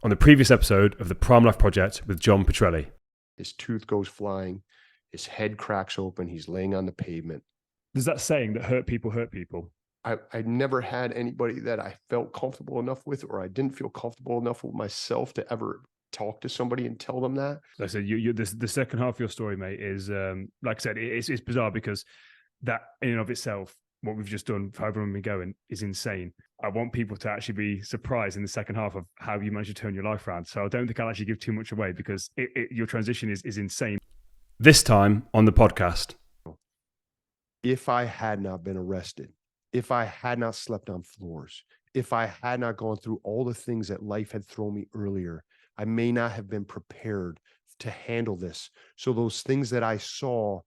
on the previous episode of the Prime Life Project with John Petrelli. His tooth goes flying. His head cracks open. He's laying on the pavement. There's that saying that hurt people hurt people. I never had anybody that I felt comfortable enough with, or I didn't feel comfortable enough with myself to ever talk to somebody and tell them that. Like I said, the second half of your story, mate, is like I said, it's bizarre because that in and of itself, what we've just done for however long we're going is insane. I want people to actually be surprised in the second half of how you managed to turn your life around. So I don't think I'll actually give too much away because your transition is insane. This time on the podcast. If I had not been arrested, if I had not slept on floors, if I had not gone through all the things that life had thrown me earlier, I may not have been prepared to handle this. So those things that I saw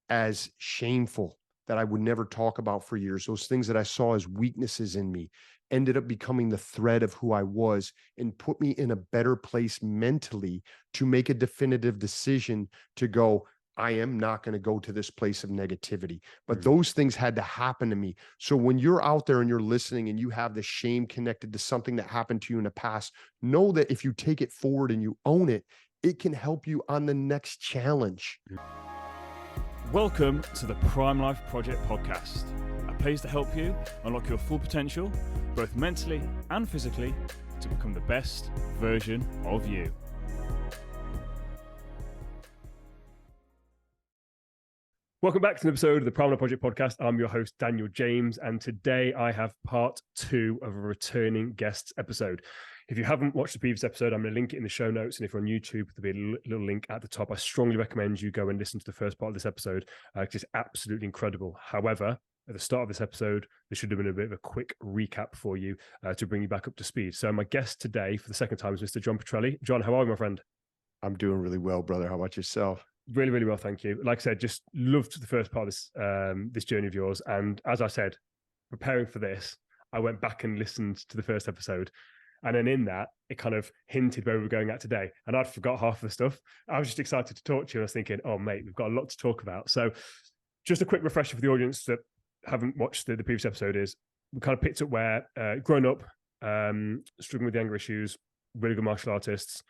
as shameful, that I would never talk about for years, those things that I saw as weaknesses in me, ended up becoming the thread of who I was and put me in a better place mentally to make a definitive decision to go, I am not going to go to this place of negativity. But those things had to happen to me. So when you're out there and you're listening and you have the shame connected to something that happened to you in the past, know that if you take it forward and you own it, it can help you on the next challenge. Welcome to the Prime Life Project podcast, a place to help you unlock your full potential, both mentally and physically, to become the best version of you. Welcome back to an episode of the Prime Life Project podcast. I'm your host, Daniel James, and today I have part 2 of a returning guests episode. If you haven't watched the previous episode, I'm going to link it in the show notes, and if you're on YouTube, there'll be a little link at the top. I strongly recommend you go and listen to the first part of this episode. It's absolutely incredible. However, at the start of this episode, there should have been a bit of a quick recap for you to bring you back up to speed. So my guest today, for the second time, is Mr. John Petrelli. John, how are you, my friend? I'm doing really well, brother. How about yourself? Really, really well, thank you. Like I said, just loved the first part of this this journey of yours. And as I said, preparing for this, I went back and listened to the first episode. And then in that, it kind of hinted where we were going at today. And I'd forgot half of the stuff. I was just excited to talk to you. I was thinking, oh, mate, we've got a lot to talk about. So just a quick refresher for the audience that haven't watched the previous episode is we kind of picked up where growing up, struggling with the anger issues, really good martial artists,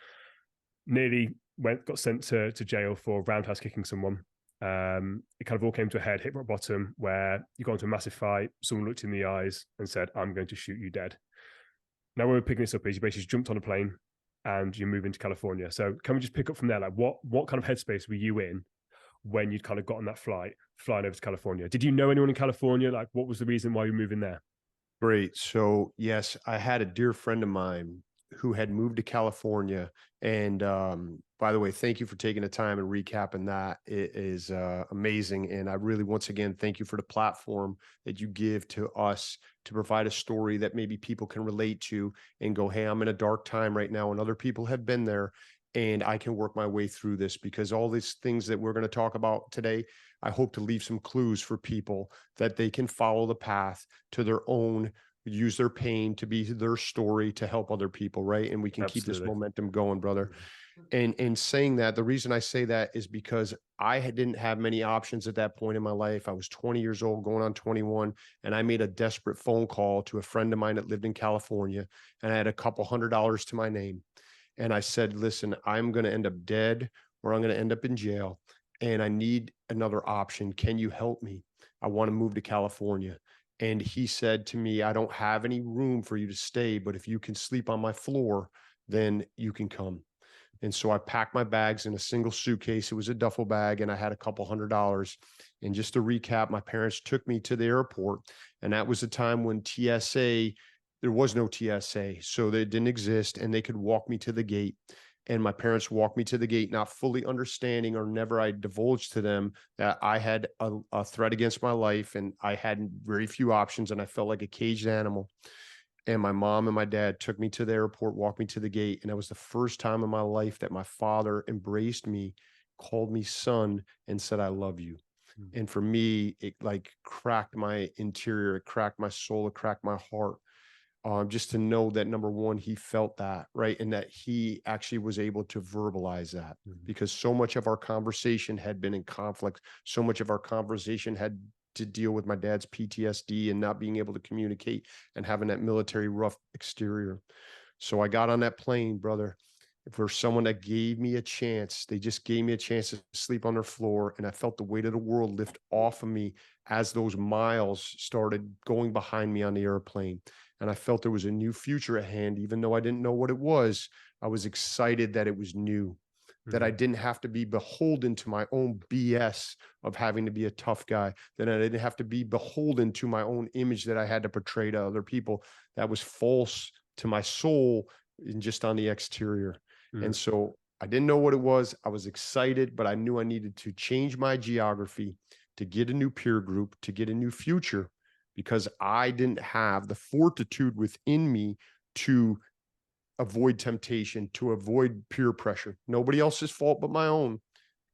nearly got sent to jail for roundhouse kicking someone. It kind of all came to a head, hit rock bottom, where you got into a massive fight. Someone looked in the eyes and said, I'm going to shoot you dead. Now, where we're picking this up is you basically jumped on a plane and you moved into California. So can we just pick up from there? Like what kind of headspace were you in when you'd kind of got on that flight, flying over to California? Did you know anyone in California? Like, what was the reason why you were moving there? Great. So yes, I had a dear friend of mine who had moved to California. And by the way, thank you for taking the time and recapping that. It is amazing. And I really, once again, thank you for the platform that you give to us to provide a story that maybe people can relate to and go, hey, I'm in a dark time right now and other people have been there and I can work my way through this, because all these things that we're going to talk about today, I hope to leave some clues for people that they can follow the path to their own, use their pain to be their story to help other people, right? And we can keep this momentum going, brother. And saying that, the reason I say that is because I didn't have many options at that point in my life. I was 20 years old, going on 21, and I made a desperate phone call to a friend of mine that lived in California, and I had a couple $100 to my name. And I said, listen, I'm going to end up dead or I'm going to end up in jail, and I need another option. Can you help me? I want to move to California. And he said to me, I don't have any room for you to stay, but if you can sleep on my floor, then you can come. And so I packed my bags in a single suitcase. It was a duffel bag, and I had a couple $100. And just to recap, my parents took me to the airport, and that was the time when there was no TSA, so they didn't exist, and they could walk me to the gate. And my parents walked me to the gate, not fully understanding, or never I divulged to them that I had a threat against my life and I had very few options, and I felt like a caged animal. And my mom and my dad took me to the airport, walked me to the gate. And that was the first time in my life that my father embraced me, called me son, and said, I love you. And for me, it like cracked my interior, it cracked my soul, it cracked my heart. Just to know that, number one, he felt that, right? And that he actually was able to verbalize that, because so much of our conversation had been in conflict. So much of our conversation had to deal with my dad's PTSD and not being able to communicate and having that military rough exterior. So I got on that plane, brother, for someone that gave me a chance. They just gave me a chance to sleep on their floor. And I felt the weight of the world lift off of me as those miles started going behind me on the airplane. And I felt there was a new future at hand, even though I didn't know what it was. I was excited that it was new, that I didn't have to be beholden to my own BS of having to be a tough guy, that I didn't have to be beholden to my own image that I had to portray to other people that was false to my soul and just on the exterior. And so I didn't know what it was. I was excited, but I knew I needed to change my geography to get a new peer group, to get a new future, because I didn't have the fortitude within me to avoid temptation, to avoid peer pressure. Nobody else's fault but my own,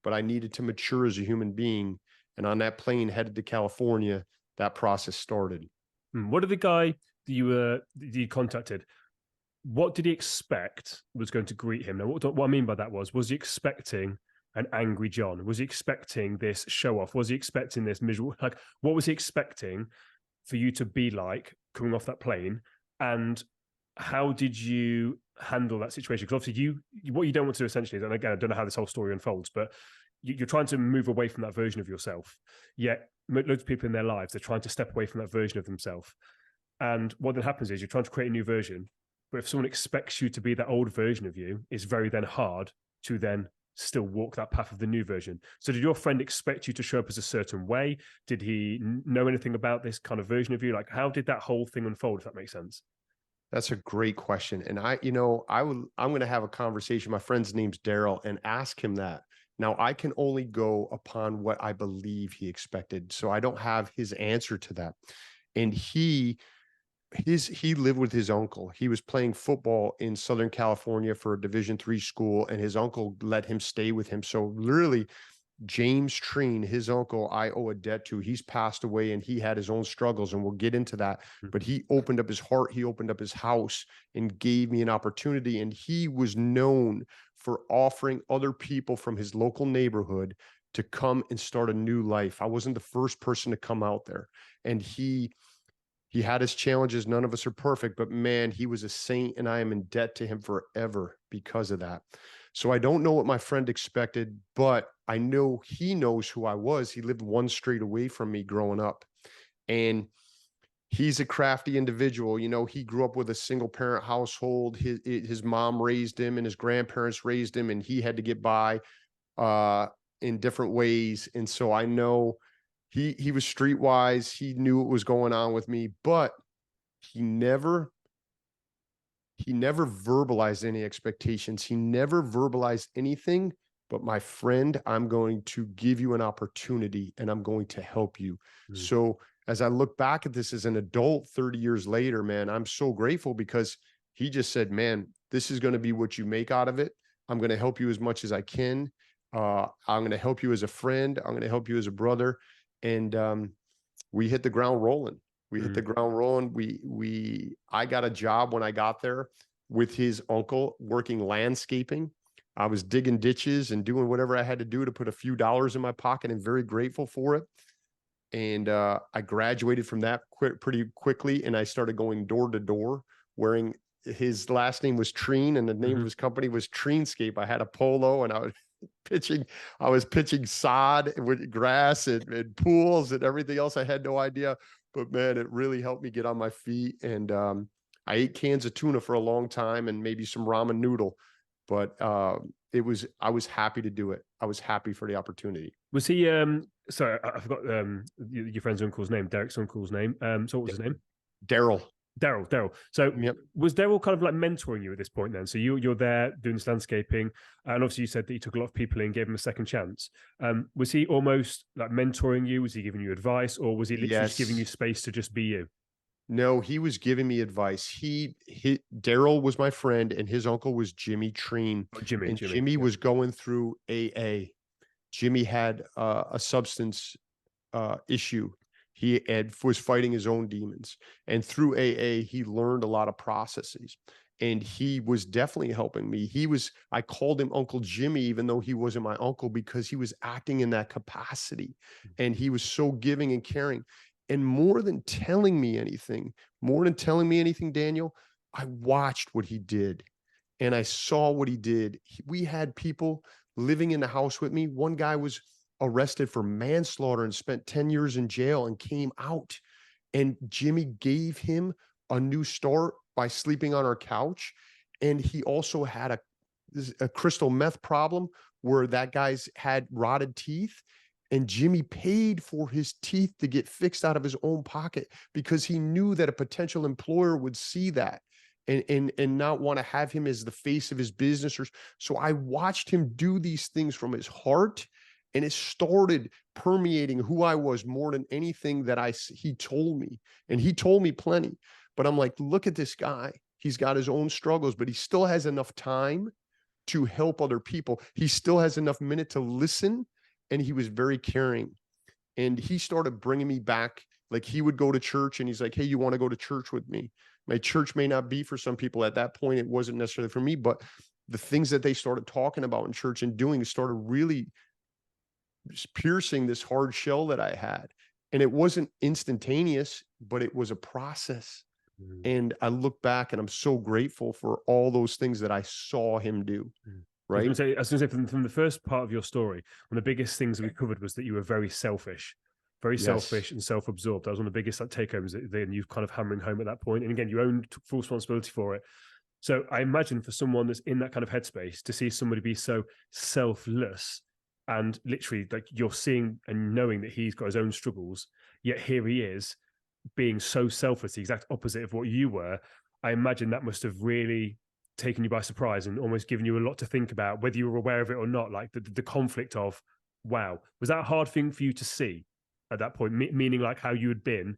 but I needed to mature as a human being. And on that plane headed to California, that process started. What did the guy that you contacted, what did he expect was going to greet him? Now, what I mean by that was he expecting an angry John? Was he expecting this show off? Was he expecting this miserable? Like, what was he expecting for you to be like coming off that plane? And how did you handle that situation? Because obviously, what you don't want to do essentially is, and again, I don't know how this whole story unfolds, but you're trying to move away from that version of yourself. Yet, loads of people in their lives, they're trying to step away from that version of themselves. And what then happens is you're trying to create a new version. But if someone expects you to be that old version of you, it's very then hard to then still walk that path of the new version. So did your friend expect you to show up as a certain way? Did he know anything about this kind of version of you? Like, how did that whole thing unfold, if that makes sense? That's a great question. And I'm going to have a conversation. My friend's name's Daryl, and ask him that. Now, I can only go upon what I believe he expected. So I don't have his answer to that. And he lived with his uncle. He was playing football in Southern California for a Division III school, and his uncle let him stay with him. So literally, James Treen, his uncle, I owe a debt to. He's passed away and he had his own struggles, and we'll get into that. But he opened up his heart, he opened up his house and gave me an opportunity. And he was known for offering other people from his local neighborhood to come and start a new life. I wasn't the first person to come out there. And he had his challenges. None of us are perfect, but man, he was a saint, and I am in debt to him forever because of that. So I don't know what my friend expected, but I know he knows who I was. He lived one street away from me growing up, and he's a crafty individual. You know, he grew up with a single parent household. His mom raised him and his grandparents raised him, and he had to get by in different ways. And so I know he was streetwise. He knew what was going on with me, but he never verbalized any expectations. He never verbalized anything but, my friend, I'm going to give you an opportunity and I'm going to help you. So as I look back at this as an adult 30 years later, man, I'm so grateful because he just said, man, this is going to be what you make out of it. I'm going to help you as much as I can. I'm going to help you as a friend. I'm going to help you as a brother. And we hit the ground rolling. We hit the ground rolling. I got a job when I got there with his uncle working landscaping. I was digging ditches and doing whatever I had to do to put a few dollars in my pocket, and very grateful for it. And I graduated from that pretty quickly, and I started going door to door wearing, his last name was Treen and the name of his company was Treenscape. I had a polo and I was pitching sod with grass and pools and everything else. I had no idea, but man, it really helped me get on my feet. And I ate cans of tuna for a long time and maybe some ramen noodle, but I was happy to do it. I was happy for the opportunity. Was he, sorry, I forgot your friend's uncle's name, Derek's uncle's name. So what was his name? Daryl. So was Daryl kind of like mentoring you at this point then? So you're there doing this landscaping, and obviously you said that you took a lot of people in, gave him a second chance. Was he almost like mentoring you? Was he giving you advice, or was he literally just giving you space to just be you? No, he was giving me advice. Daryl was my friend, and his uncle was Jimmy Treen. Jimmy was going through AA. Jimmy had a substance issue. He was fighting his own demons, and through AA, he learned a lot of processes, and he was definitely helping me. I called him Uncle Jimmy, even though he wasn't my uncle, because he was acting in that capacity, and he was so giving and caring. And more than telling me anything, Daniel, I watched what he did and I saw what he did. We had people living in the house with me. One guy was arrested for manslaughter and spent 10 years in jail and came out. And Jimmy gave him a new start by sleeping on our couch. And he also had a crystal meth problem where that guy's had rotted teeth. And Jimmy paid for his teeth to get fixed out of his own pocket because he knew that a potential employer would see that and not want to have him as the face of his business. So I watched him do these things from his heart, and it started permeating who I was more than anything that he told me. And he told me plenty, but I'm like, look at this guy. He's got his own struggles, but he still has enough time to help other people. He still has enough minute to listen, and he was very caring. And he started bringing me back. Like, he would go to church and he's like, hey, you want to go to church with me? My church may not be for some people at that point. It wasn't necessarily for me, but the things that they started talking about in church and doing started really piercing this hard shell that I had. And it wasn't instantaneous, but it was a process. And I look back and I'm so grateful for all those things that I saw him do. Right. I was going to say from the first part of your story, one of the biggest things that we covered was that you were very selfish and self-absorbed. That was one of the biggest takeovers that then you kind of hammering home at that point. And again, you owned full responsibility for it. So I imagine for someone that's in that kind of headspace to see somebody be so selfless and literally like you're seeing and knowing that he's got his own struggles, yet here he is being so selfless, the exact opposite of what you were. I imagine that must have really taken you by surprise and almost given you a lot to think about, whether you were aware of it or not, like the conflict of, wow, was that a hard thing for you to see at that point? Meaning like how you had been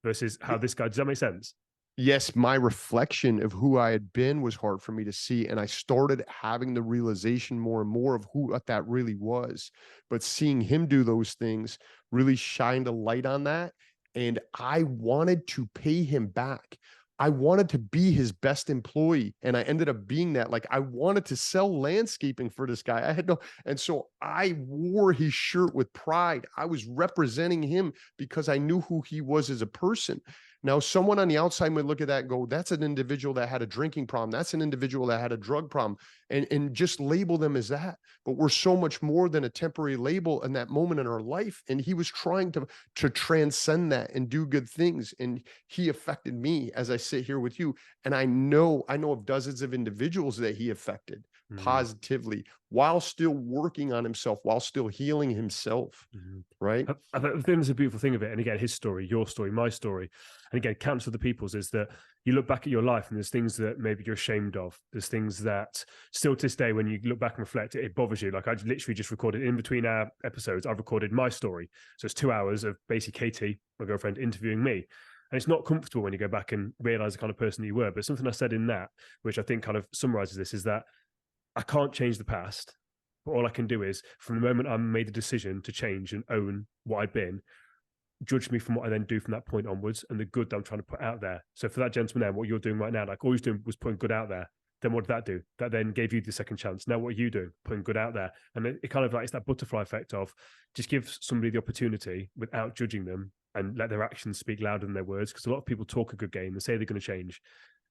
versus how this guy, does that make sense? Yes, my reflection of who I had been was hard for me to see. And I started having the realization more and more of what that really was. But seeing him do those things really shined a light on that. And I wanted to pay him back. I wanted to be his best employee. And I ended up being that. Like, I wanted to sell landscaping for this guy. I had no, and so I wore his shirt with pride. I was representing him because I knew who he was as a person. Now, someone on the outside might look at that and go, that's an individual that had a drinking problem. That's an individual that had a drug problem, and just label them as that. But we're so much more than a temporary label in that moment in our life. And he was trying to transcend that and do good things. And he affected me as I sit here with you. And I know of dozens of individuals that he affected positively while still working on himself, while still healing himself. Right. I think there's a beautiful thing of it. And again, his story, your story, my story, and again, countless other people's, is that you look back at your life and there's things that maybe you're ashamed of. There's things that still to this day, when you look back and reflect, it bothers you. Like, I literally just recorded in between our episodes, I've recorded my story. So it's 2 hours of basically Katie, my girlfriend, interviewing me. And it's not comfortable when you go back and realize the kind of person you were. But something I said in that, which I think kind of summarizes this, is that I can't change the past, but all I can do is, from the moment I made the decision to change and own what I'd been, judge me from what I then do from that point onwards and the good that I'm trying to put out there. So for that gentleman there, what you're doing right now, like all he's doing was putting good out there. Then what did that do? That then gave you the second chance. Now what are you doing? Putting good out there. And it kind of like, it's that butterfly effect of just give somebody the opportunity without judging them and let their actions speak louder than their words. Because a lot of people talk a good game and say they're going to change,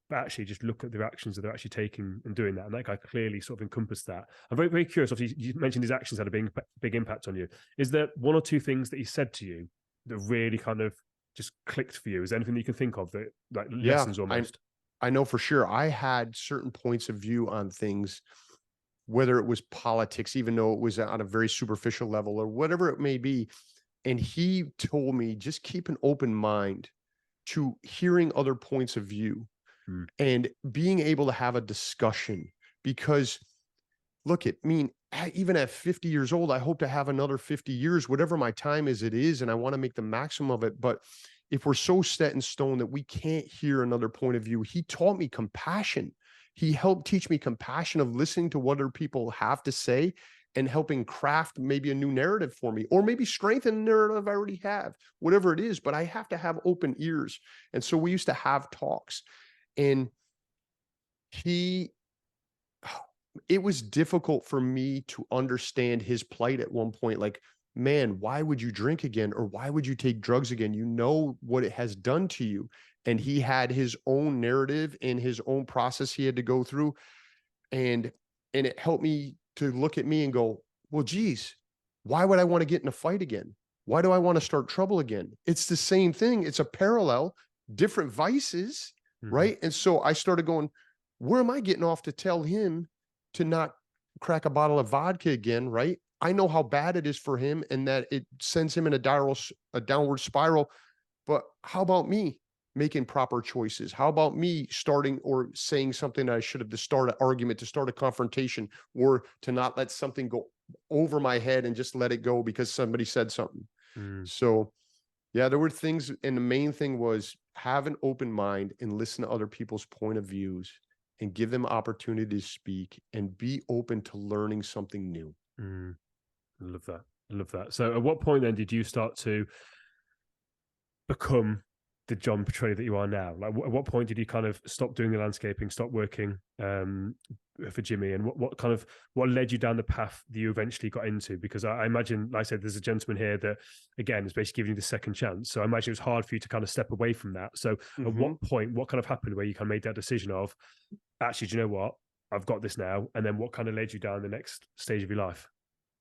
but actually just look at their actions that they're actually taking and doing that. And that guy clearly sort of encompassed that. I'm very, very curious. Obviously, you mentioned his actions had a big impact on you. Is there one or two things that he said to you that really kind of just clicked for you? Is there anything that you can think of that, like, lessons almost? I know for sure. I had certain points of view on things, whether it was politics, even though it was on a very superficial level or whatever it may be. And he told me, just keep an open mind to hearing other points of view and being able to have a discussion. Because look, even at 50 years old, I hope to have another 50 years, whatever my time is, it is, and I want to make the maximum of it. But if we're so set in stone that we can't hear another point of view, he taught me compassion. He helped teach me compassion of listening to what other people have to say and helping craft maybe a new narrative for me, or maybe strengthen the narrative I already have, whatever it is. But I have to have open ears. And so we used to have talks, and it was difficult for me to understand his plight at one point. Like, man, why would you drink again? Or why would you take drugs again? You know what it has done to you. And he had his own narrative and his own process he had to go through. And it helped me to look at me and go, well, geez, why would I want to get in a fight again? Why do I want to start trouble again? It's the same thing. It's a parallel, different vices, right? And so I started going, where am I getting off to tell him to not crack a bottle of vodka again, right? I know how bad it is for him and that it sends him in a downward spiral. But how about me making proper choices? How about me starting or saying something that I should have to start an argument, to start a confrontation, or to not let something go over my head and just let it go because somebody said something? So yeah, there were things, and the main thing was have an open mind and listen to other people's point of views and give them opportunity to speak and be open to learning something new. I love that. I love that. So at what point then did you start to become the John Petrelli that you are now? Like, at what point did you kind of stop doing the landscaping, stop working for Jimmy, and what led you down the path that you eventually got into? Because I imagine, like I said, there's a gentleman here that, again, is basically giving you the second chance. So I imagine it was hard for you to kind of step away from that. So at what point, what kind of happened where you kind of made that decision of, actually, do you know what? I've got this now. And then what kind of led you down the next stage of your life?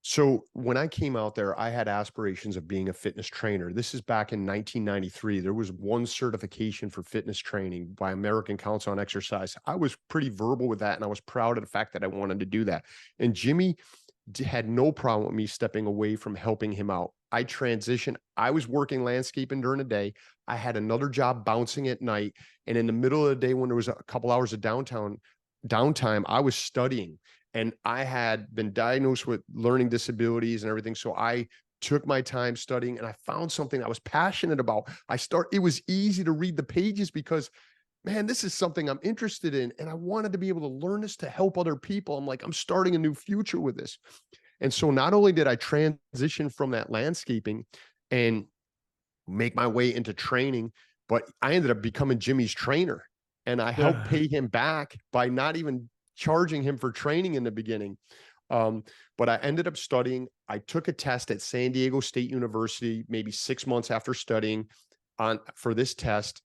So when I came out there, I had aspirations of being a fitness trainer. This is back in 1993. There was one certification for fitness training by American Council on Exercise. I was pretty verbal with that, and I was proud of the fact that I wanted to do that. And Jimmy had no problem with me stepping away from helping him out. I transitioned. I was working landscaping during the day. I had another job bouncing at night. And in the middle of the day, when there was a couple hours of downtime, I was studying. And I had been diagnosed with learning disabilities and everything. So I took my time studying, and I found something I was passionate about. It was easy to read the pages because, man, this is something I'm interested in. And I wanted to be able to learn this to help other people. I'm like, I'm starting a new future with this. And so not only did I transition from that landscaping and make my way into training, but I ended up becoming Jimmy's trainer. And I helped pay him back by not even charging him for training in the beginning. But I ended up studying. I took a test at San Diego State University, maybe 6 months after studying for this test.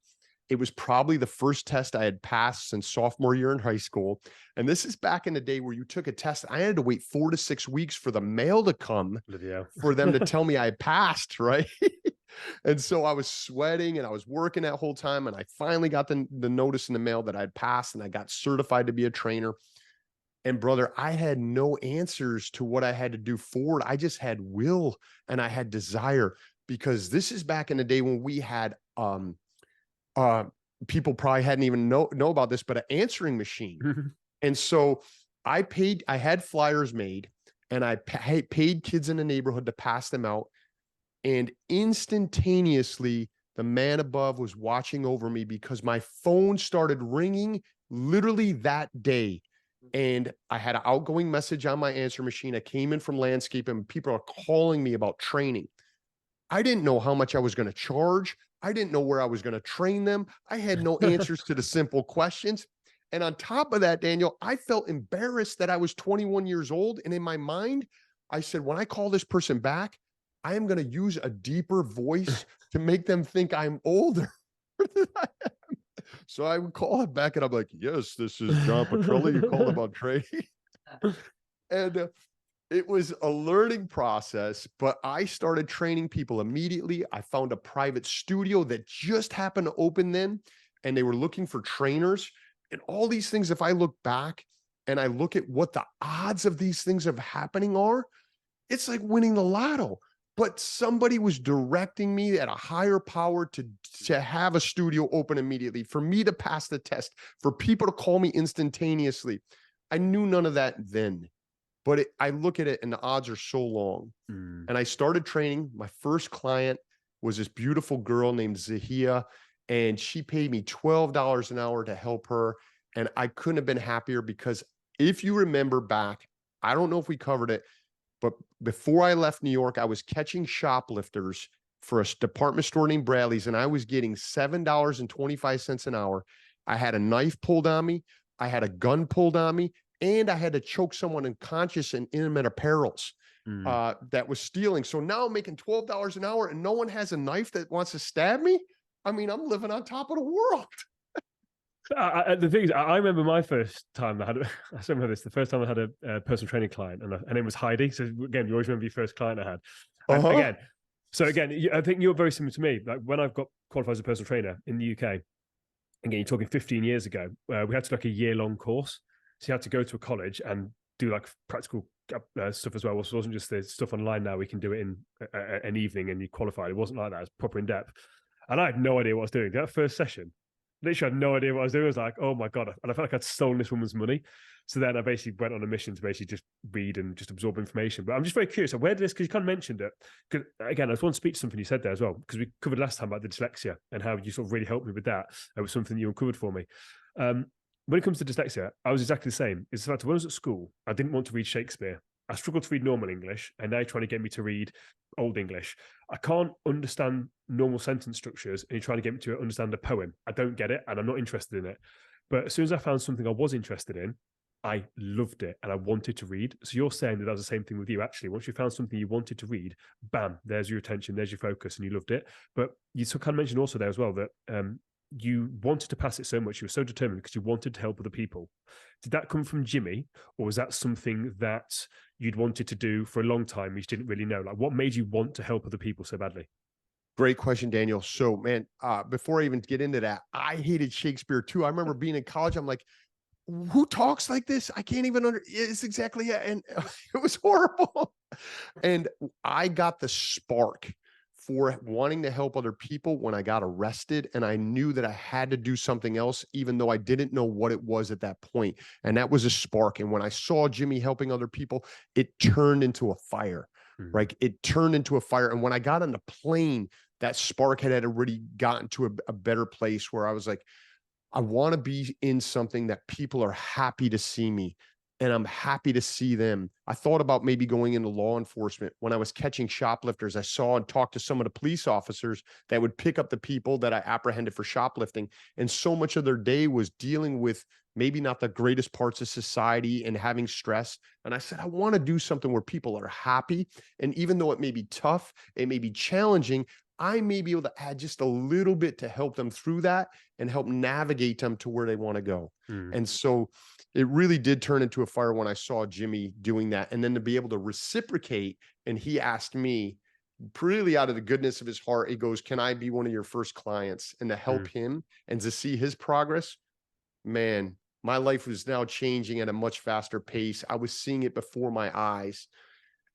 It was probably the first test I had passed since sophomore year in high school. And this is back in the day where you took a test. I had to wait 4 to 6 weeks for the mail to come for them to tell me I had passed, right? And so I was sweating and I was working that whole time. And I finally got the notice in the mail that I'd passed, and I got certified to be a trainer. And brother, I had no answers to what I had to do forward. I just had will and I had desire, because this is back in the day when we had, people probably hadn't even know about this, but an answering machine. And so I had flyers made, and I paid kids in the neighborhood to pass them out. And instantaneously, the man above was watching over me, because my phone started ringing literally that day. And I had an outgoing message on my answer machine. I came in from landscape, and people are calling me about training. I didn't know how much I was going to charge. I didn't know where I was going to train them. I had no answers to the simple questions. And on top of that, Daniel, I felt embarrassed that I was 21 years old. And in my mind, I said, when I call this person back, I am going to use a deeper voice to make them think I'm older than I am. So I would call it back, and I'm like, yes, this is John Petrelli. You called about training. And it was a learning process, but I started training people immediately. I found a private studio that just happened to open then, and they were looking for trainers. And all these things, if I look back and I look at what the odds of these things of happening are, it's like winning the lotto. But somebody was directing me at a higher power to have a studio open immediately, for me to pass the test, for people to call me instantaneously. I knew none of that then, but I look at it and the odds are so long. And I started training. My first client was this beautiful girl named Zahia, and she paid me $12 an hour to help her. And I couldn't have been happier, because if you remember back, I don't know if we covered it, but before I left New York, I was catching shoplifters for a department store named Bradley's, and I was getting $7.25 an hour. I had a knife pulled on me. I had a gun pulled on me, and I had to choke someone unconscious in intimate apparels. Mm. that was stealing. So now I'm making $12 an hour and no one has a knife that wants to stab me. I mean, I'm living on top of the world. The thing is, I remember my first time I had, I still remember this, the first time I had a personal training client, and her name was Heidi. So again, you always remember your first client I had. And again, I think you're very similar to me. Like when I've got qualified as a personal trainer in the UK, again, you're talking 15 years ago, we had to do like a year-long course. So you had to go to a college and do like practical stuff as well. So it wasn't just the stuff online now. We can do it in an evening and you qualified. It wasn't like that. It was proper in depth. And I had no idea what I was doing. That first session, literally had no idea what I was doing. I was like, oh my God. And I felt like I'd stolen this woman's money. So then I basically went on a mission to basically just read and just absorb information. But I'm just very curious, so where did this, because you kind of mentioned it, because again, I just want to speak to something you said there as well, because we covered last time about the dyslexia and how you sort of really helped me with that. It was something you uncovered for me. When it comes to dyslexia, I was exactly the same. It's the fact that when I was at school, I didn't want to read Shakespeare. I struggled to read normal English, and now you're trying to get me to read Old English. I can't understand normal sentence structures, and you're trying to get me to understand a poem. I don't get it, and I'm not interested in it. But as soon as I found something I was interested in, I loved it, and I wanted to read. So you're saying that was the same thing with you, actually. Once you found something you wanted to read, bam, there's your attention, there's your focus, and you loved it. But you kind of mentioned also there as well that you wanted to pass it so much, you were so determined because you wanted to help other people. Did that come from Jimmy, or was that something that you'd wanted to do for a long time, you just didn't really know? Like, what made you want to help other people so badly? Great question, Daniel. So, man, before I even get into that, I hated Shakespeare too. I remember being in college. I'm like, who talks like this? I can't even it's exactly it. And it was horrible. And I got the spark for wanting to help other people when I got arrested. And I knew that I had to do something else, even though I didn't know what it was at that point. And that was a spark. And when I saw Jimmy helping other people, it turned into a fire, right? It turned into a fire. And when I got on the plane, that spark had already gotten to a better place where I was like, I want to be in something that people are happy to see me, and I'm happy to see them. I thought about maybe going into law enforcement. When I was catching shoplifters, I saw and talked to some of the police officers that would pick up the people that I apprehended for shoplifting. And so much of their day was dealing with maybe not the greatest parts of society and having stress. And I said, I want to do something where people are happy. And even though it may be tough, it may be challenging, I may be able to add just a little bit to help them through that and help navigate them to where they want to go. And so it really did turn into a fire when I saw Jimmy doing that. And then to be able to reciprocate, and he asked me really out of the goodness of his heart, he goes, can I be one of your first clients? And to help him and to see his progress, man, my life was now changing at a much faster pace. I was seeing it before my eyes.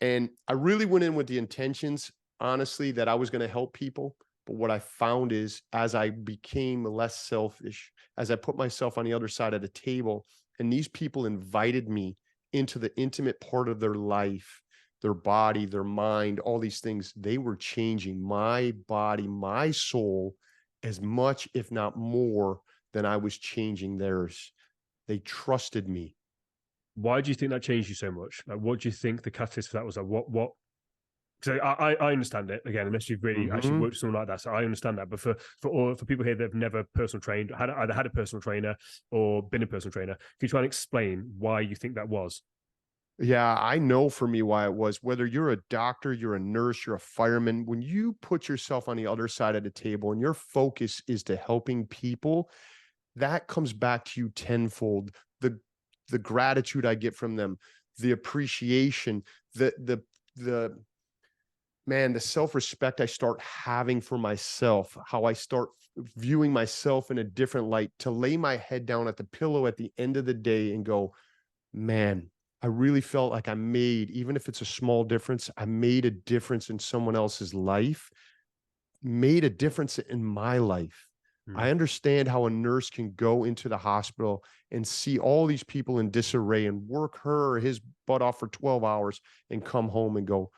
And I really went in with the intentions, honestly, that I was going to help people. But what I found is as I became less selfish, as I put myself on the other side of the table, and these people invited me into the intimate part of their life, their body, their mind, all these things, they were changing my body, my soul, as much, if not more, than I was changing theirs. They trusted me. Why do you think that changed you so much? Like, what do you think the catalyst for that was? Like, what? Because I understand it, again, unless you've really actually worked with someone like that. So I understand that. But for people here that have never personal trained, either had a personal trainer or been a personal trainer, can you try and explain why you think that was? Yeah, I know for me why it was. Whether you're a doctor, you're a nurse, you're a fireman, when you put yourself on the other side of the table and your focus is to helping people, that comes back to you tenfold. The gratitude I get from them, the appreciation, the man, the self-respect I start having for myself, how I start viewing myself in a different light, to lay my head down at the pillow at the end of the day and go, man, I really felt like I made, even if it's a small difference, I made a difference in someone else's life, made a difference in my life. I understand how a nurse can go into the hospital and see all these people in disarray and work her or his butt off for 12 hours and come home and go,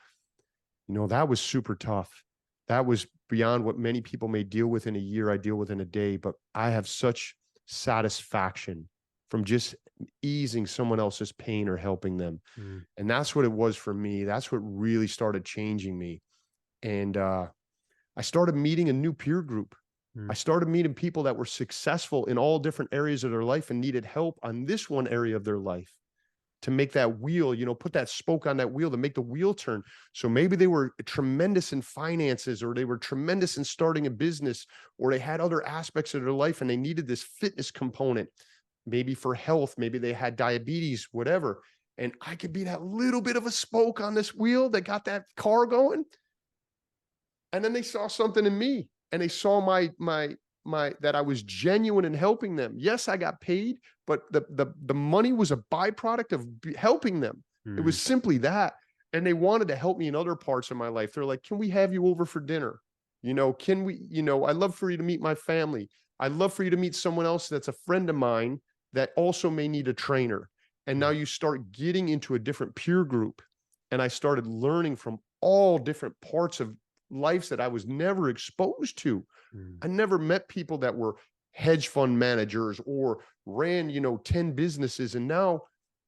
you know, that was super tough. That was beyond what many people may deal with in a year. I deal with in a day, but I have such satisfaction from just easing someone else's pain or helping them. And that's what it was for me. That's what really started changing me. And I started meeting a new peer group. I started meeting people that were successful in all different areas of their life and needed help on this one area of their life. to make that wheel, put that spoke on that wheel to make the wheel turn. So maybe they were tremendous in finances, or they were tremendous in starting a business, or they had other aspects of their life and they needed this fitness component, maybe for health, maybe they had diabetes, whatever. And I could be that little bit of a spoke on this wheel that got that car going. And then they saw something in me, and they saw my that I was genuine in helping them. Yes, I got paid, but the money was a byproduct of helping them. It was simply that. And they wanted to help me in other parts of my life. They're like, can we have you over for dinner? Can we, I'd love for you to meet my family. I'd love for you to meet someone else that's a friend of mine that also may need a trainer. And now you start getting into a different peer group. And I started learning from all different parts of lives that I was never exposed to. I never met people that were hedge fund managers or ran, 10 businesses. And now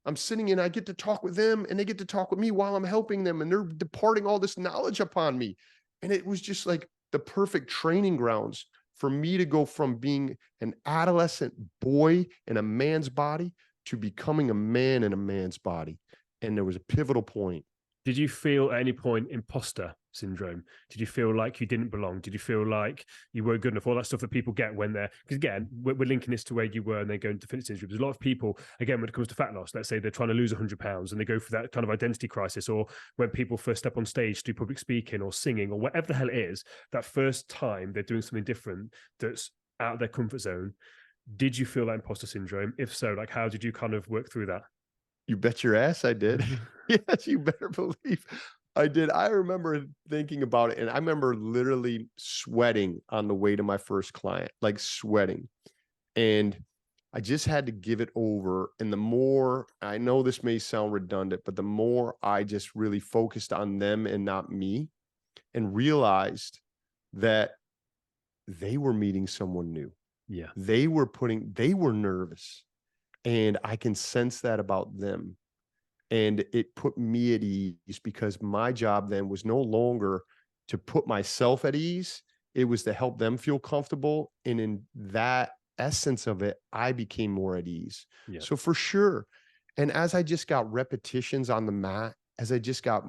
I'm sitting and I get to talk with them, and they get to talk with me while I'm helping them, and they're departing all this knowledge upon me. And it was just like the perfect training grounds for me to go from being an adolescent boy in a man's body to becoming a man in a man's body. And there was a pivotal point. Did you feel at any point imposter syndrome? Did you feel like you didn't belong? Did you feel like you weren't good enough? All that stuff that people get when they're, because again, we're linking this to where you were and they go into fitness industry. There's a lot of people, again, when it comes to fat loss, let's say they're trying to lose 100 pounds and they go through that kind of identity crisis, or when people first step on stage to do public speaking or singing or whatever the hell it is, that first time they're doing something different that's out of their comfort zone. Did you feel that imposter syndrome? If so, like, how did you kind of work through that? You bet your ass I did. Yes, you better believe I did. I remember thinking about it, and I remember literally sweating on the way to my first client, like sweating. And I just had to give it over. And the more, I know this may sound redundant, but the more I just really focused on them and not me, and realized that they were meeting someone new. Yeah. They were nervous. And I can sense that about them. And it put me at ease, because my job then was no longer to put myself at ease. It was to help them feel comfortable. And in that essence of it, I became more at ease. Yeah. So for sure. And as I just got repetitions on the mat, as I just got,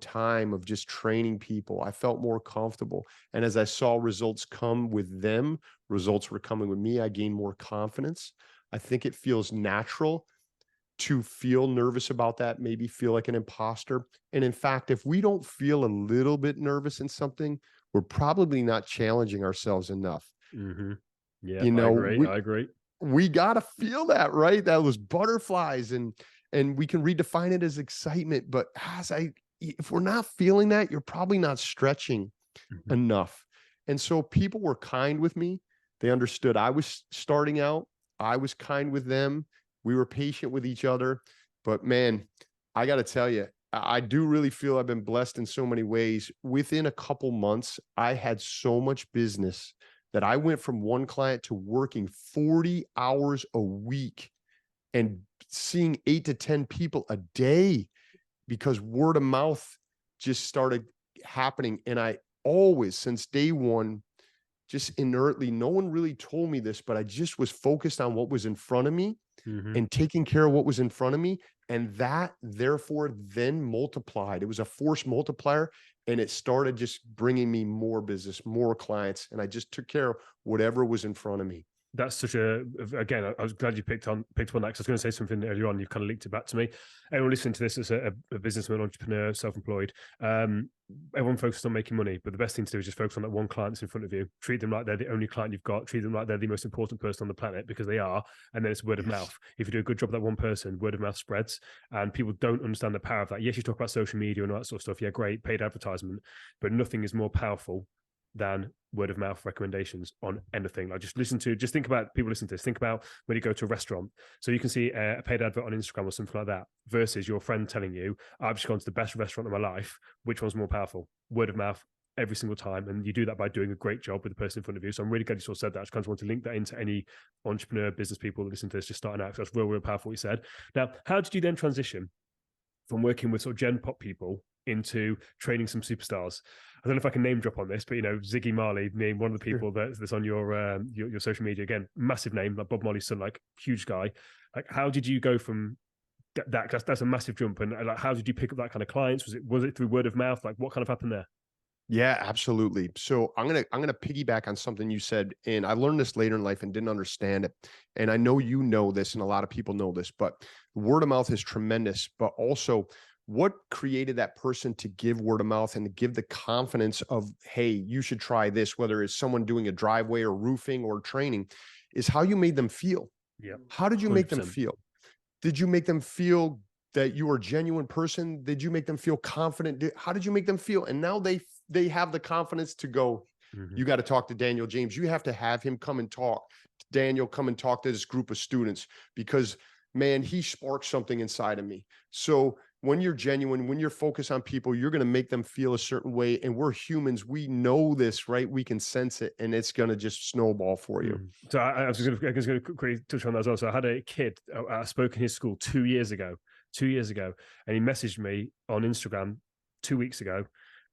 time of just training people, I felt more comfortable. And as I saw results come with them, results were coming with me, I gained more confidence. I think it feels natural to feel nervous about that, maybe feel like an imposter. And in fact, if we don't feel a little bit nervous in something, we're probably not challenging ourselves enough. Mm-hmm. Yeah, I agree. We got to feel that, right? That was butterflies, and we can redefine it as excitement. But if we're not feeling that, you're probably not stretching enough. And so people were kind with me. They understood I was starting out. I was kind with them. We were patient with each other. But man, I got to tell you, I do really feel I've been blessed in so many ways. Within a couple months, I had so much business that I went from one client to working 40 hours a week and seeing 8 to 10 people a day, because word of mouth just started happening. And I always, since day one, just inertly, no one really told me this, but I just was focused on what was in front of me and taking care of what was in front of me. And that therefore then multiplied. It was a force multiplier, and it started just bringing me more business, more clients. And I just took care of whatever was in front of me. That's such a, again, I was glad you picked on that, because I was going to say something earlier on. You kind of linked it back to me. Everyone listening to this as a businessman, entrepreneur, self-employed, everyone focuses on making money, but the best thing to do is just focus on that one client that's in front of you. Treat them like they're the only client you've got. Treat them like they're the most important person on the planet, because they are. And then it's word of mouth. If you do a good job with that one person, word of mouth spreads, and people don't understand the power of that. Yes, you talk about social media and all that sort of stuff. Yeah, great, paid advertisement, but nothing is more powerful than word of mouth recommendations on anything. Like, just think about people listening to this. Think about when you go to a restaurant. So you can see a paid advert on Instagram or something like that, versus your friend telling you, I've just gone to the best restaurant of my life. Which one's more powerful? Word of mouth every single time. And you do that by doing a great job with the person in front of you. So I'm really glad you sort of said that. I just kind of want to link that into any entrepreneur, business people that listen to this just starting out, because that's real powerful what you said. Now, how did you then transition from working with sort of Gen Pop people into training some superstars? I don't know if I can name drop on this, but Ziggy Marley, name one of the people that's on your social media. Again, massive name, like Bob Marley's son, like huge guy. Like, how did you go from that's a massive jump. And like, how did you pick up that kind of clients? Was it through word of mouth? Like, what kind of happened there? Yeah, absolutely. So I'm gonna piggyback on something you said, and I learned this later in life and didn't understand it. And I know you know this, and a lot of people know this, but word of mouth is tremendous. But also, what created that person to give word of mouth and to give the confidence of, hey, you should try this, whether it's someone doing a driveway or roofing or training, is how you made them feel. Yeah, How did you make them 100%. feel? Did you make them feel that you are a genuine person? Did you make them feel confident? How did you make them feel? And now they have the confidence to go, Mm-hmm. you got to talk to Daniel James. You have to have him come and talk. Daniel, come and talk to this group of students, because man, he sparked something inside of me. So when you're genuine, when you're focused on people, you're going to make them feel a certain way. And we're humans. We know this, right? We can sense it, and it's going to just snowball for you. So I was going to quickly touch on that as well. So I had a kid, I spoke in his school 2 years ago, and he messaged me on Instagram 2 weeks ago.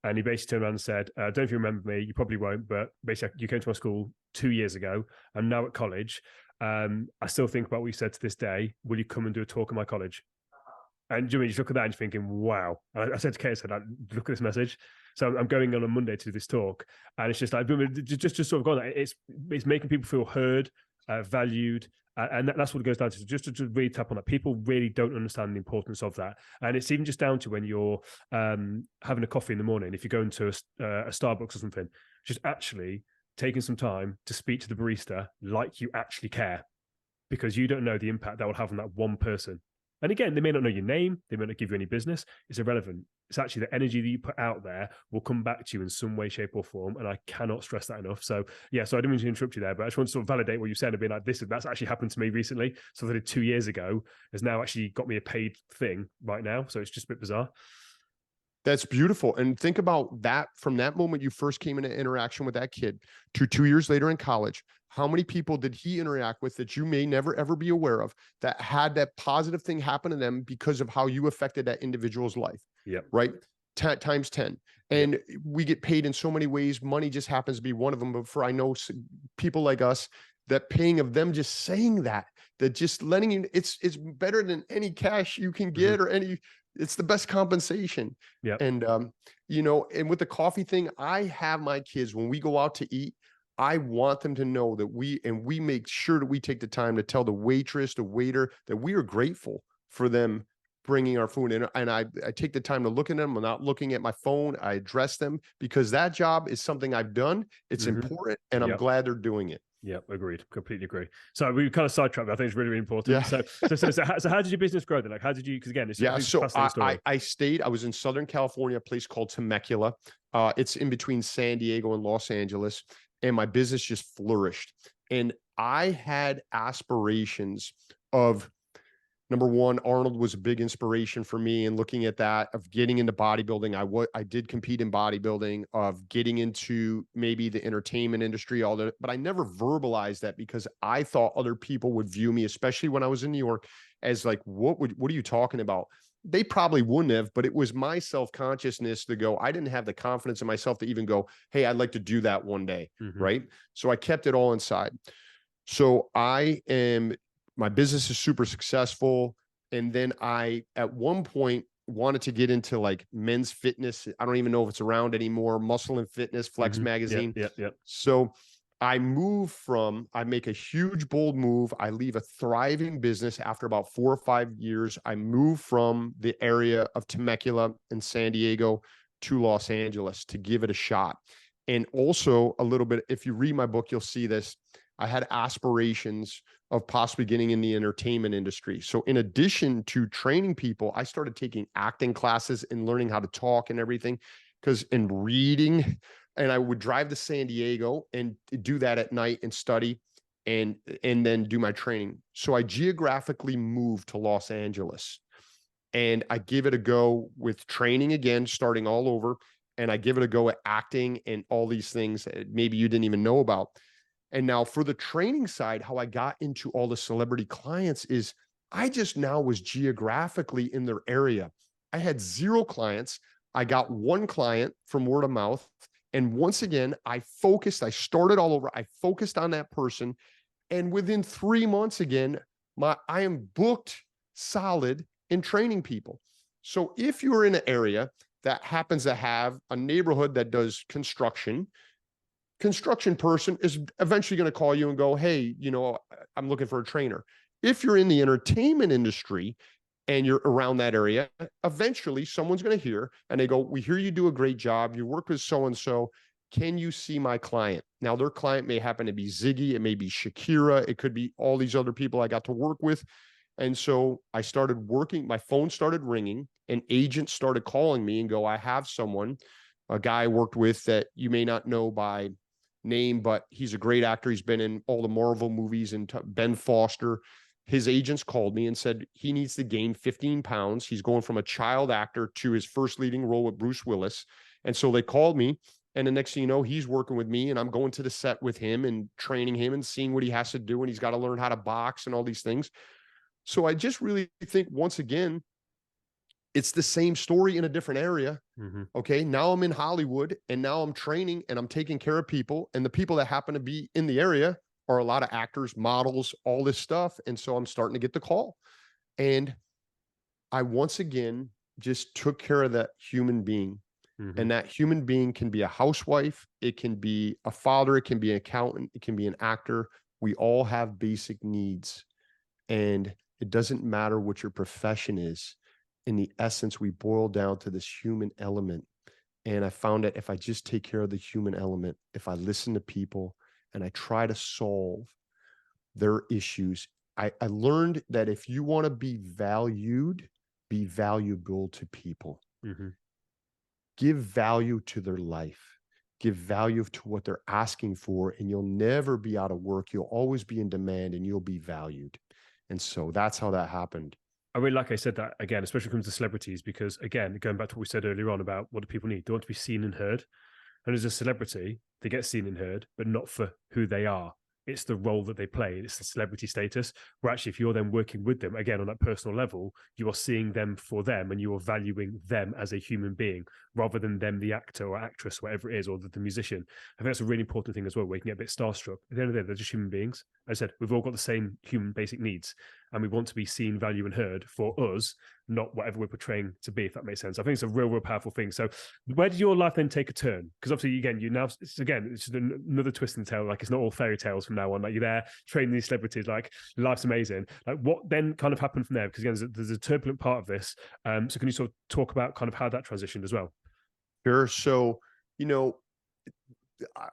And he basically turned around and said, I don't know if you remember me, you probably won't, but basically you came to my school 2 years ago. I'm now at college. I still think about what you said to this day. Will you come and do a talk at my college? And Jimmy, you look at that and you're thinking, wow. And I said to Kate, I said, look at this message. So I'm going on Monday to do this talk. And it's just like, just sort of gone. It's making people feel heard, valued. And that's what it goes down to. So just to really tap on that, people really don't understand the importance of that. And it's even just down to when you're having a coffee in the morning, if you're going to a Starbucks or something, just actually taking some time to speak to the barista like you actually care, because you don't know the impact that will have on that one person. And again, they may not know your name, they may not give you any business. It's irrelevant. It's actually the energy that you put out there will come back to you in some way, shape, or form. And I cannot stress that enough. So yeah, so I didn't mean to interrupt you there, but I just want to sort of validate what you said and be like, that's actually happened to me recently. So that I did 2 years ago has now actually got me a paid thing right now. So it's just a bit bizarre. That's beautiful. And think about that, from that moment you first came into interaction with that kid to 2 years later in college. How many people did he interact with that you may never, ever be aware of, that had that positive thing happen to them because of how you affected that individual's life? Yep. Right? Times 10. And we get paid in so many ways. Money just happens to be one of them. But for, I know people like us, that paying of them just saying that just letting you, it's better than any cash you can get or any, it's the best compensation. Yeah. And, and with the coffee thing, I have my kids, when we go out to eat, I want them to know that we make sure that we take the time to tell the waitress, the waiter, that we are grateful for them bringing our food in. And I take the time to look at them. I'm not looking at my phone. I address them, because that job is something I've done. It's important, and I'm glad they're doing it. Yeah, agreed. Completely agree. So we kind of sidetracked, but I think it's really, really important. Yeah. So how did your business grow then? Like, how did you, because again, it's so I was in Southern California, a place called Temecula. It's in between San Diego and Los Angeles, and my business just flourished. And I had aspirations of, number one, Arnold was a big inspiration for me, and looking at that, of getting into bodybuilding. I did compete in bodybuilding, of getting into maybe the entertainment industry, but I never verbalized that, because I thought other people would view me, especially when I was in New York, as like, what are you talking about? They probably wouldn't have, but it was my self-consciousness to go, I didn't have the confidence in myself to even go, hey, I'd like to do that one day. Right. So I kept it all inside. So my business is super successful. And then I, at one point, wanted to get into like men's fitness. I don't even know if it's around anymore. Muscle and Fitness, Flex magazine. Yep. So I make a huge, bold move. I leave a thriving business after about 4 or 5 years. I move from the area of Temecula and San Diego to Los Angeles to give it a shot. And also a little bit, if you read my book, you'll see this. I had aspirations of possibly getting in the entertainment industry. So in addition to training people, I started taking acting classes and learning how to talk and everything, and reading. And I would drive to San Diego and do that at night and study and then do my training. So I geographically moved to Los Angeles, and I give it a go with training again, starting all over. And I give it a go at acting and all these things that maybe you didn't even know about. And now for the training side, how I got into all the celebrity clients is I just now was geographically in their area. I had 0 clients. I got 1 client from word of mouth. And once again, I started all over. I focused on that person. And within 3 months again, I am booked solid in training people. So if you're in an area that happens to have a neighborhood that does construction person is eventually going to call you and go, hey, I'm looking for a trainer. If you're in the entertainment industry and you're around that area, eventually someone's going to hear and they go, we hear you do a great job. You work with so-and-so. Can you see my client? Now, their client may happen to be Ziggy. It may be Shakira. It could be all these other people I got to work with. And so I started working. My phone started ringing and agents started calling me and go, I have someone, a guy I worked with that you may not know by name, but he's a great actor. He's been in all the Marvel movies and Ben Foster. His agents called me and said he needs to gain 15 pounds. He's going from a child actor to his first leading role with Bruce Willis. And so they called me. And the next thing you know, he's working with me and I'm going to the set with him and training him and seeing what he has to do. And he's got to learn how to box and all these things. So I just really think, once again, it's the same story in a different area. Okay. Now I'm in Hollywood and now I'm training and I'm taking care of people. And the people that happen to be in the area are a lot of actors, models, all this stuff. And so I'm starting to get the call. And I, once again, just took care of that human being. And that human being can be a housewife. It can be a father. It can be an accountant. It can be an actor. We all have basic needs. And it doesn't matter what your profession is. In the essence, we boil down to this human element. And I found that if I just take care of the human element, if I listen to people and I try to solve their issues, I learned that if you want to be valued, be valuable to people. Give value to their life. Give value to what they're asking for, and you'll never be out of work. You'll always be in demand and you'll be valued. And so that's how that happened. I really like I said that again, especially when it comes to celebrities, because again, going back to what we said earlier on about what do people need? They want to be seen and heard. And as a celebrity, they get seen and heard, but not for who they are. It's the role that they play. It's the celebrity status, where actually, if you're then working with them, again, on that personal level, you are seeing them for them and you are valuing them as a human being rather than them, the actor or actress, whatever it is, or the musician. I think that's a really important thing as well, where you can get a bit starstruck. At the end of the day, they're just human beings. As I said, we've all got the same human basic needs, and we want to be seen, valued, and heard for us, not whatever we're portraying to be, if that makes sense. I think it's a real powerful thing. So where did your life then take a turn? Because obviously, again, it's just another twist in the tale. Like, it's not all fairy tales from now on. Like, you're there training these celebrities, like, life's amazing. Like, what then kind of happened from there? Because again, there's a turbulent part of this. So can you sort of talk about kind of how that transitioned as well? Sure. So,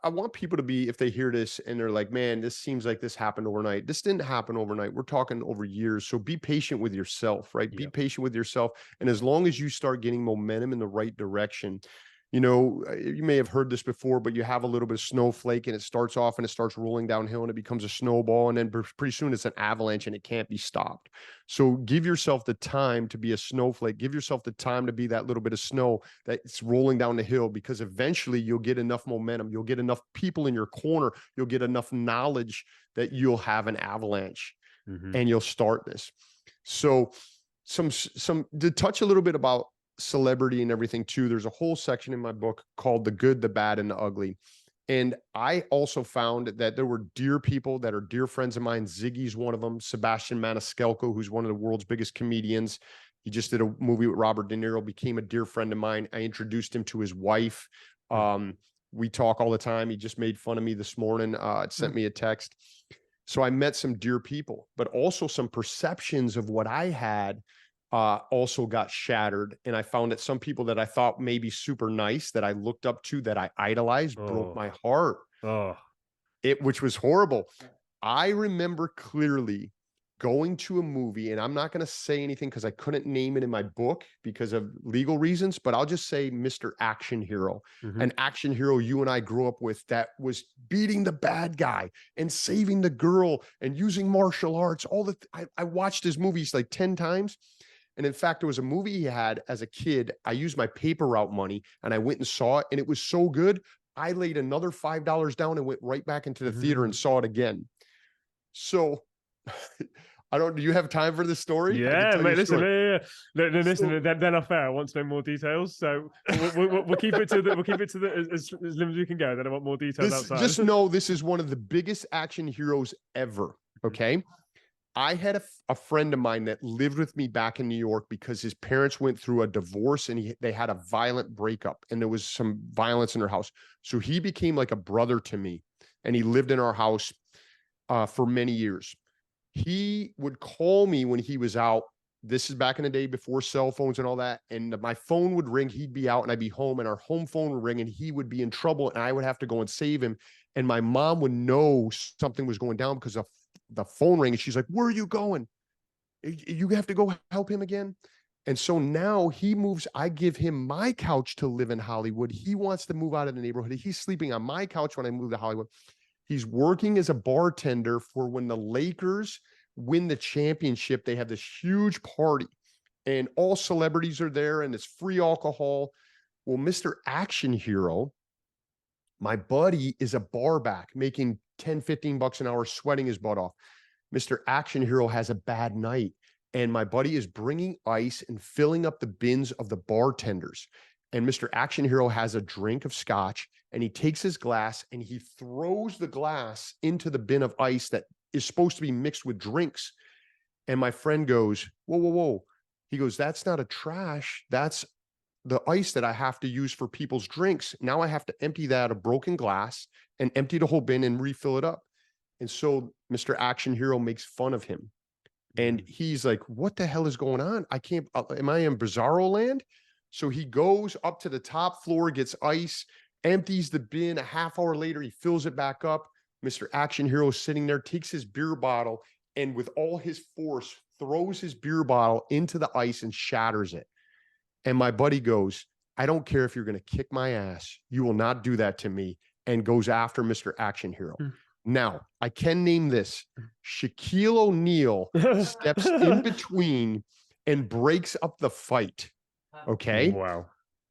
I want people to be, if they hear this and they're like, man, this seems like this happened overnight. This didn't happen overnight. We're talking over years. So be patient with yourself, right? Be patient with yourself. And as long as you start getting momentum in the right direction, you may have heard this before, but you have a little bit of snowflake and it starts off and it starts rolling downhill and it becomes a snowball. And then pretty soon it's an avalanche and it can't be stopped. So give yourself the time to be a snowflake. Give yourself the time to be that little bit of snow that's rolling down the hill, because eventually you'll get enough momentum. You'll get enough people in your corner. You'll get enough knowledge that you'll have an avalanche and you'll start this. So some to touch a little bit about celebrity and everything too, there's a whole section in my book called The Good, the Bad, and the Ugly. And I also found that there were dear people that are dear friends of mine. Ziggy's one of them. Sebastian Maniscalco, who's one of the world's biggest comedians. He just did a movie with Robert De Niro, became a dear friend of mine. I introduced him to his wife. We talk all the time. He just made fun of me this morning. Sent me a text. So I met some dear people, but also some perceptions of what I had also got shattered. And I found that some people that I thought may be super nice, that I looked up to, that I idolized, broke my heart, which was horrible. I remember clearly going to a movie, and I'm not going to say anything because I couldn't name it in my book because of legal reasons, but I'll just say Mr. Action Hero, an action hero you and I grew up with, that was beating the bad guy and saving the girl and using martial arts. I watched his movies like 10 times. And in fact, there was a movie he had as a kid. I used my paper route money and I went and saw it, and it was so good. I laid another $5 down and went right back into the theater and saw it again. So do you have time for this story? Yeah, mate, listen, listen, they're not fair. I want to know more details. So we'll keep it to as limited as we can go. Then I want more details outside. Just know this is one of the biggest action heroes ever. Okay. I had a friend of mine that lived with me back in New York because his parents went through a divorce and they had a violent breakup and there was some violence in their house. So he became like a brother to me and he lived in our house for many years. He would call me when he was out. This is back in the day before cell phones and all that. And my phone would ring, he'd be out and I'd be home and our home phone would ring and he would be in trouble and I would have to go and save him. And my mom would know something was going down because of the phone ring. And she's like, where are you going? You have to go help him again. And so now he moves. I give him my couch to live in Hollywood. He wants to move out of the neighborhood. He's sleeping on my couch when I move to Hollywood. He's working as a bartender for when the Lakers win the championship. They have this huge party and all celebrities are there and it's free alcohol. Well, Mr. Action Hero, my buddy, is a bar back making 10, 15 bucks an hour, sweating his butt off. Mr. Action Hero has a bad night and my buddy is bringing ice and filling up the bins of the bartenders. And Mr. Action Hero has a drink of scotch and he takes his glass and he throws the glass into the bin of ice that is supposed to be mixed with drinks. And my friend goes, whoa, whoa, whoa. He goes, that's not a trash. That's the ice that I have to use for people's drinks. Now I have to empty that out of broken glass and empty the whole bin and refill it up. And so Mr. Action Hero makes fun of him. And he's like, what the hell is going on? I can't, am I in Bizarro land? So he goes up to the top floor, gets ice, empties the bin. A half hour later, he fills it back up. Mr. Action Hero is sitting there, takes his beer bottle, and with all his force, throws his beer bottle into the ice and shatters it. And my buddy goes, I don't care if you're going to kick my ass. You will not do that to me. And goes after Mr. Action Hero. Now, I can name this. Shaquille O'Neal steps in between and breaks up the fight. Okay. Wow.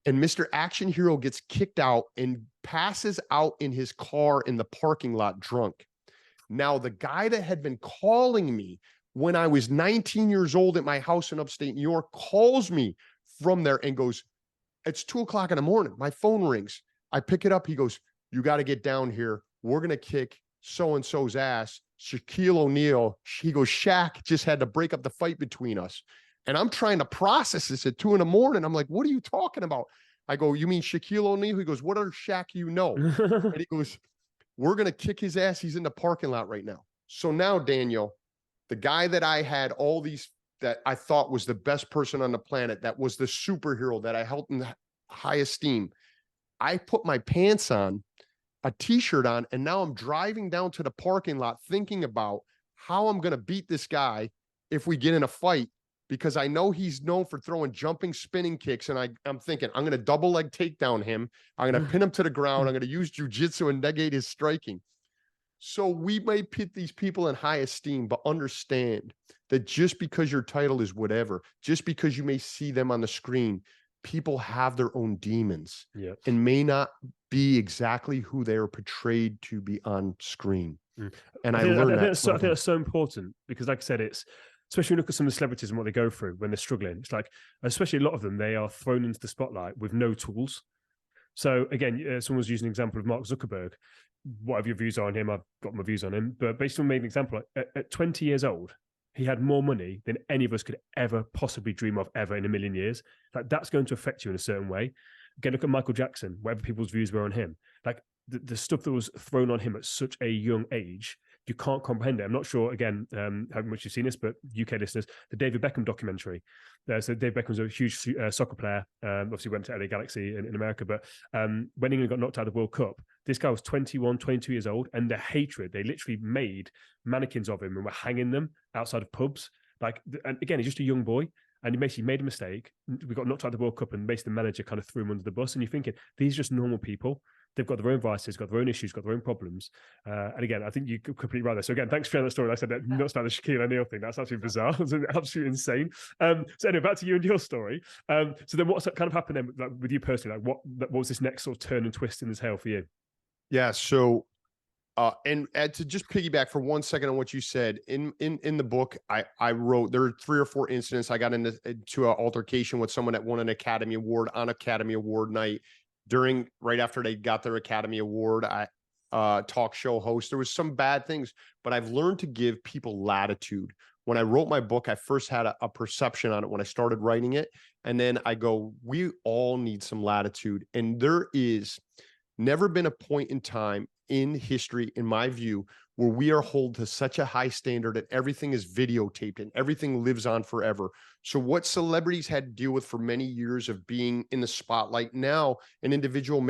And Mr. Action Hero gets kicked out and passes out in his car in the parking lot drunk. Now, the guy that had been calling me when I was 19 years old at my house in upstate New York calls me from there and goes, it's 2:00 in the morning. My phone rings. I pick it up. He goes, you got to get down here. We're going to kick so-and-so's ass. Shaquille O'Neal. He goes, Shaq just had to break up the fight between us. And I'm trying to process this at 2 a.m. I'm like, what are you talking about? I go, you mean Shaquille O'Neal? He goes, what other Shaq you know? And he goes, we're going to kick his ass. He's in the parking lot right now. So now, Daniel, the guy that I had all these, that I thought was the best person on the planet, that was the superhero that I held in high esteem, I put my pants on, a t-shirt on, and now I'm driving down to the parking lot thinking about how I'm going to beat this guy if we get in a fight, because I know he's known for throwing jumping, spinning kicks. And I'm thinking, I'm going to double leg takedown him. I'm going to pin him to the ground. I'm going to use jujitsu and negate his striking. So we may put these people in high esteem, but understand that just because your title is whatever, just because you may see them on the screen, people have their own demons and may not be exactly who they are portrayed to be on screen. And I learned that. I think that's so important because, like I said, it's especially when you look at some of the celebrities and what they go through when they're struggling. It's like, especially a lot of them, they are thrown into the spotlight with no tools. So again, someone was using an example of Mark Zuckerberg. Whatever your views are on him, I've got my views on him. But based on made an example, at 20 years old, he had more money than any of us could ever possibly dream of ever in a million years. Like, that's going to affect you in a certain way. Again, look at Michael Jackson, whatever people's views were on him. Like the stuff that was thrown on him at such a young age, you can't comprehend it. I'm not sure, again, how much you've seen this, but UK listeners, the David Beckham documentary. So David Beckham was a huge soccer player. Obviously went to LA Galaxy in America, but when England got knocked out of the World Cup, this guy was 21, 22 years old, and the hatred, they literally made mannequins of him and were hanging them outside of pubs. Like, and again, he's just a young boy. And he basically made a mistake. We got knocked out of the World Cup, and basically the manager kind of threw him under the bus. And you're thinking, these are just normal people. They've got their own vices, got their own issues, got their own problems. And again, I think you could completely right there. So again, thanks for sharing that story. Like I said, not about the Shaquille O'Neal thing. That's absolutely bizarre. It's absolutely insane. So anyway, back to you and your story. So then what's kind of happened then, like, with you personally? Like what was this next sort of turn and twist in this tale for you? Yeah. So, and to just piggyback for 1 second on what you said, in the book, I wrote, there were 3 or 4 incidents. I got into an altercation with someone that won an Academy Award on Academy Award night. Right after they got their Academy Award, talk show host. There was some bad things, but I've learned to give people latitude When I wrote my book, I first had a perception on it when I started writing it. And then I go, we all need some latitude. And there is never been a point in time in history, in my view, where we are held to such a high standard that everything is videotaped and everything lives on forever. So what celebrities had to deal with for many years of being in the spotlight, now an individual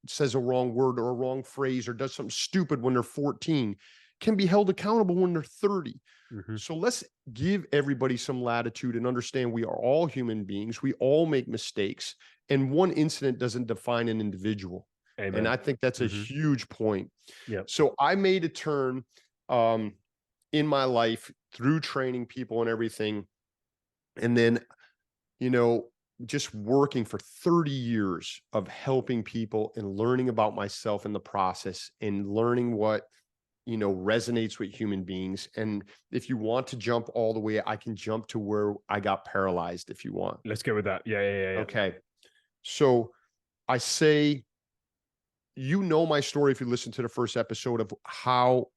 says a wrong word or a wrong phrase or does something stupid when they're 14, can be held accountable when they're 30. Mm-hmm. So let's give everybody some latitude and understand we are all human beings. We all make mistakes, and one incident doesn't define an individual. Amen. And I think that's a huge point. Yeah. So I made a turn in my life through training people and everything. And then, just working for 30 years of helping people and learning about myself in the process and learning what, resonates with human beings. And if you want to jump all the way, I can jump to where I got paralyzed if you want. Let's go with that. Yeah. Okay. So I say, my story if you listen to the first episode of how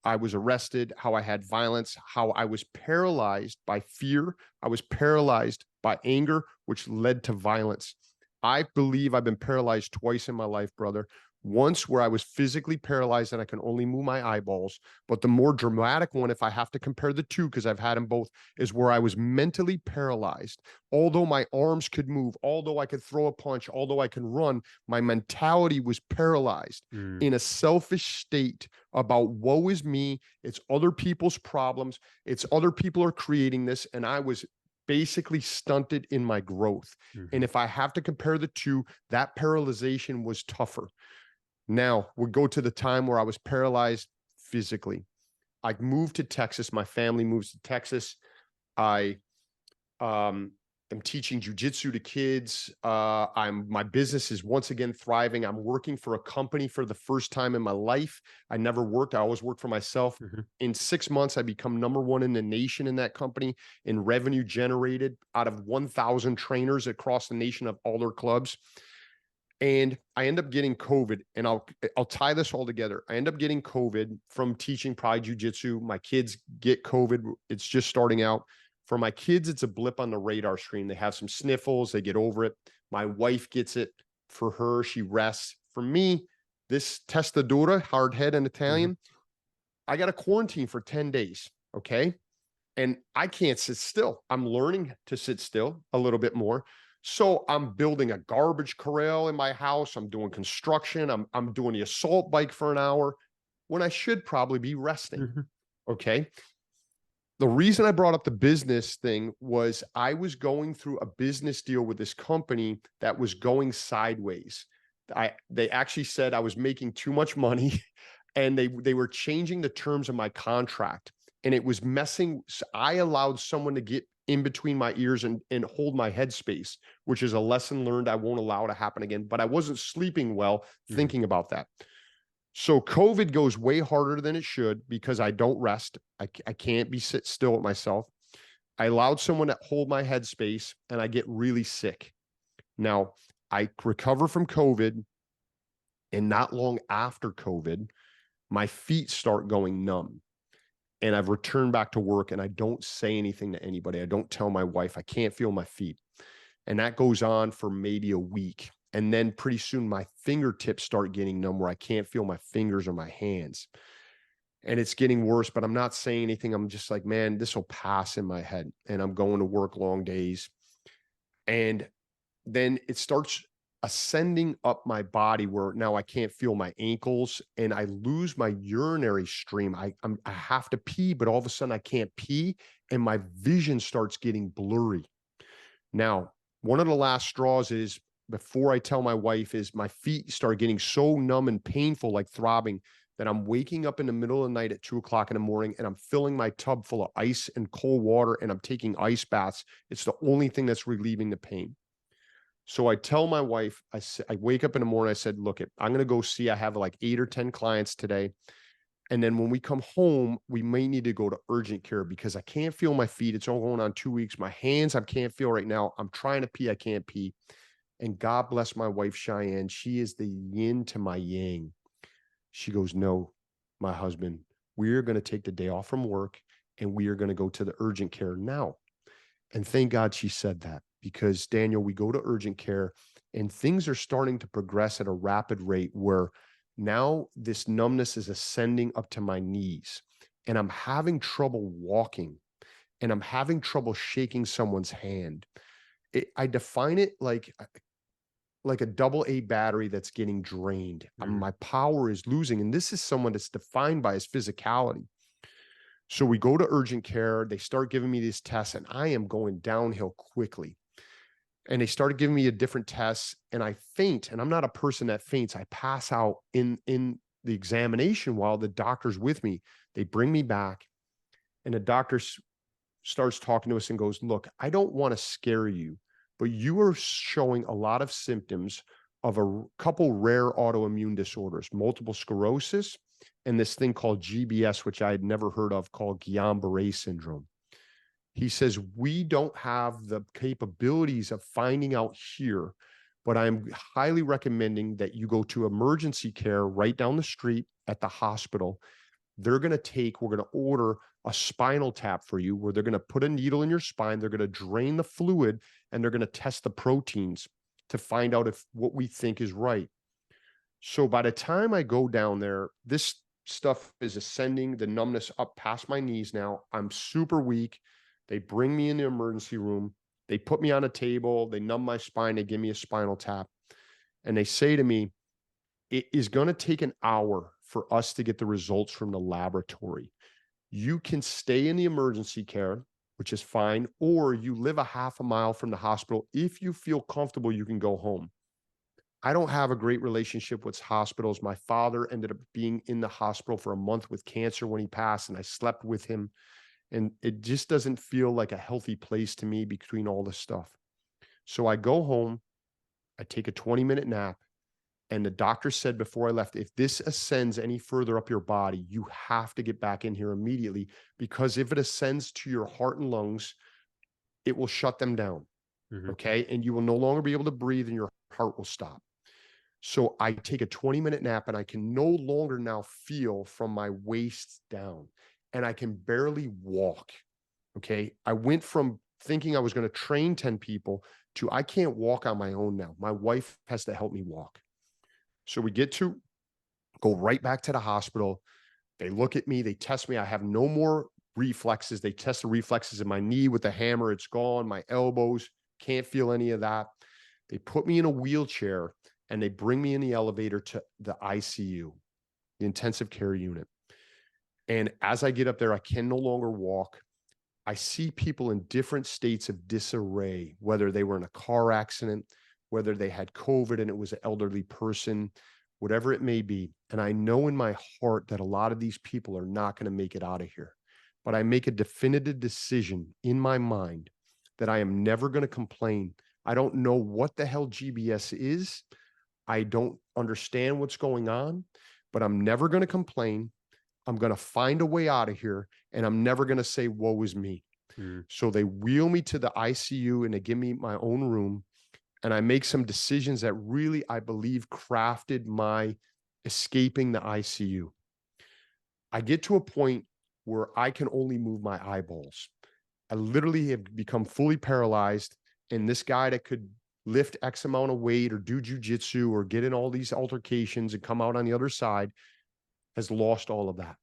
I was arrested, how I had violence, how I was paralyzed by fear. I was paralyzed by anger, which led to violence. I believe I've been paralyzed twice in my life, brother. Once where I was physically paralyzed and I can only move my eyeballs. But the more dramatic one, if I have to compare the two, because I've had them both, is where I was mentally paralyzed. Although my arms could move, although I could throw a punch, although I can run, my mentality was paralyzed in a selfish state about woe is me. It's other people's problems. It's other people are creating this. And I was basically stunted in my growth. And if I have to compare the two, that paralyzation was tougher. Now we'll go to the time where I was paralyzed physically. I moved to Texas. My family moves to Texas. I am teaching jujitsu to kids. My business is once again thriving. I'm working for a company for the first time in my life. I never worked. I always worked for myself. In 6 months, I become #1 in the nation in that company in revenue generated out of 1,000 trainers across the nation of all their clubs. And I end up getting COVID, and I'll tie this all together. I end up getting COVID from teaching Pride Jiu-Jitsu. My kids get COVID. It's just starting out. For my kids, it's a blip on the radar screen. They have some sniffles. They get over it. My wife gets it. For her, she rests. For me, this testadura, hard head in Italian, I got a quarantine for 10 days. Okay. And I can't sit still. I'm learning to sit still a little bit more. So I'm building a garbage corral in my house. I'm doing construction. I'm doing the assault bike for an hour when I should probably be resting. Okay. The reason I brought up the business thing was I was going through a business deal with this company that was going sideways. They actually said I was making too much money and they were changing the terms of my contract, and it was messing. I allowed someone to get in between my ears and hold my headspace, which is a lesson learned. I won't allow to happen again, but I wasn't sleeping well thinking about that. So COVID goes way harder than it should because I don't rest. I can't sit still with myself. I allowed someone to hold my headspace and I get really sick. Now I recover from COVID, and not long after COVID, my feet start going numb. And I've returned back to work and I don't say anything to anybody. I don't tell my wife. I can't feel my feet. And that goes on for maybe a week. And then pretty soon my fingertips start getting numb where I can't feel my fingers or my hands. And it's getting worse, but I'm not saying anything. I'm just like, man, this will pass in my head. And I'm going to work long days. And then it starts ascending up my body where now I can't feel my ankles and I lose my urinary stream. I have to pee, but all of a sudden I can't pee and my vision starts getting blurry. Now, one of the last straws is, before I tell my wife, is my feet start getting so numb and painful, like throbbing, that I'm waking up in the middle of the night at 2:00 in the morning and I'm filling my tub full of ice and cold water and I'm taking ice baths. It's the only thing that's relieving the pain. So I tell my wife, I wake up in the morning, I said, look, I'm going to go see, I have like 8 or 10 clients today. And then when we come home, we may need to go to urgent care because I can't feel my feet. It's all going on 2 weeks. My hands, I can't feel right now. I'm trying to pee. I can't pee. And God bless my wife, Cheyenne. She is the yin to my yang. She goes, no, my husband, we're going to take the day off from work and we are going to go to the urgent care now. And thank God she said that, because Daniel, we go to urgent care and things are starting to progress at a rapid rate where now this numbness is ascending up to my knees and I'm having trouble walking and I'm having trouble shaking someone's hand. I define it like a double A battery that's getting drained. My power is losing. And this is someone that's defined by his physicality. So we go to urgent care. They start giving me these tests and I am going downhill quickly. And they started giving me a different tests and I faint. And I'm not a person that faints. I pass out in the examination while the doctor's with me. They bring me back and the doctor starts talking to us and goes, look, I don't want to scare you, but you are showing a lot of symptoms of a couple rare autoimmune disorders, multiple sclerosis, and this thing called GBS, which I had never heard of, called Guillain-Barré syndrome. He says, we don't have the capabilities of finding out here, but I'm highly recommending that you go to emergency care right down the street at the hospital. We're going to order a spinal tap for you where they're going to put a needle in your spine. They're going to drain the fluid and they're going to test the proteins to find out if what we think is right. So by the time I go down there, this stuff is ascending, the numbness up past my knees now. I'm super weak. They bring me in the emergency room. They put me on a table. They numb my spine. They give me a spinal tap. And they say to me, it is going to take an hour for us to get the results from the laboratory. You can stay in the emergency care, which is fine, or you live a half a mile from the hospital. If you feel comfortable, you can go home. I don't have a great relationship with hospitals. My father ended up being in the hospital for a month with cancer when he passed, and I slept with him. And it just doesn't feel like a healthy place to me between all this stuff. So I go home, I take a 20-minute nap, and the doctor said before I left, if this ascends any further up your body, you have to get back in here immediately, because if it ascends to your heart and lungs, it will shut them down. Okay. And you will no longer be able to breathe and your heart will stop. So I take a 20-minute nap and I can no longer now feel from my waist down and I can barely walk. Okay. I went from thinking I was going to train 10 people to I can't walk on my own now. My wife has to help me walk. So we go right back to the hospital. They look at me, they test me. I have no more reflexes. They test the reflexes in my knee with the hammer. It's gone. My elbows, can't feel any of that. They put me in a wheelchair and they bring me in the elevator to the ICU, the intensive care unit. And as I get up there, I can no longer walk. I see people in different states of disarray, whether they were in a car accident, whether they had COVID and it was an elderly person, whatever it may be. And I know in my heart that a lot of these people are not going to make it out of here. But I make a definitive decision in my mind that I am never going to complain. I don't know what the hell GBS is. I don't understand what's going on, but I'm never going to complain. I'm going to find a way out of here, and I'm never going to say, woe is me. So they wheel me to the ICU and they give me my own room. And I make some decisions that really, I believe, crafted my escaping the ICU. I get to a point where I can only move my eyeballs. I literally have become fully paralyzed. And this guy that could lift X amount of weight or do jujitsu or get in all these altercations and come out on the other side has lost all of that.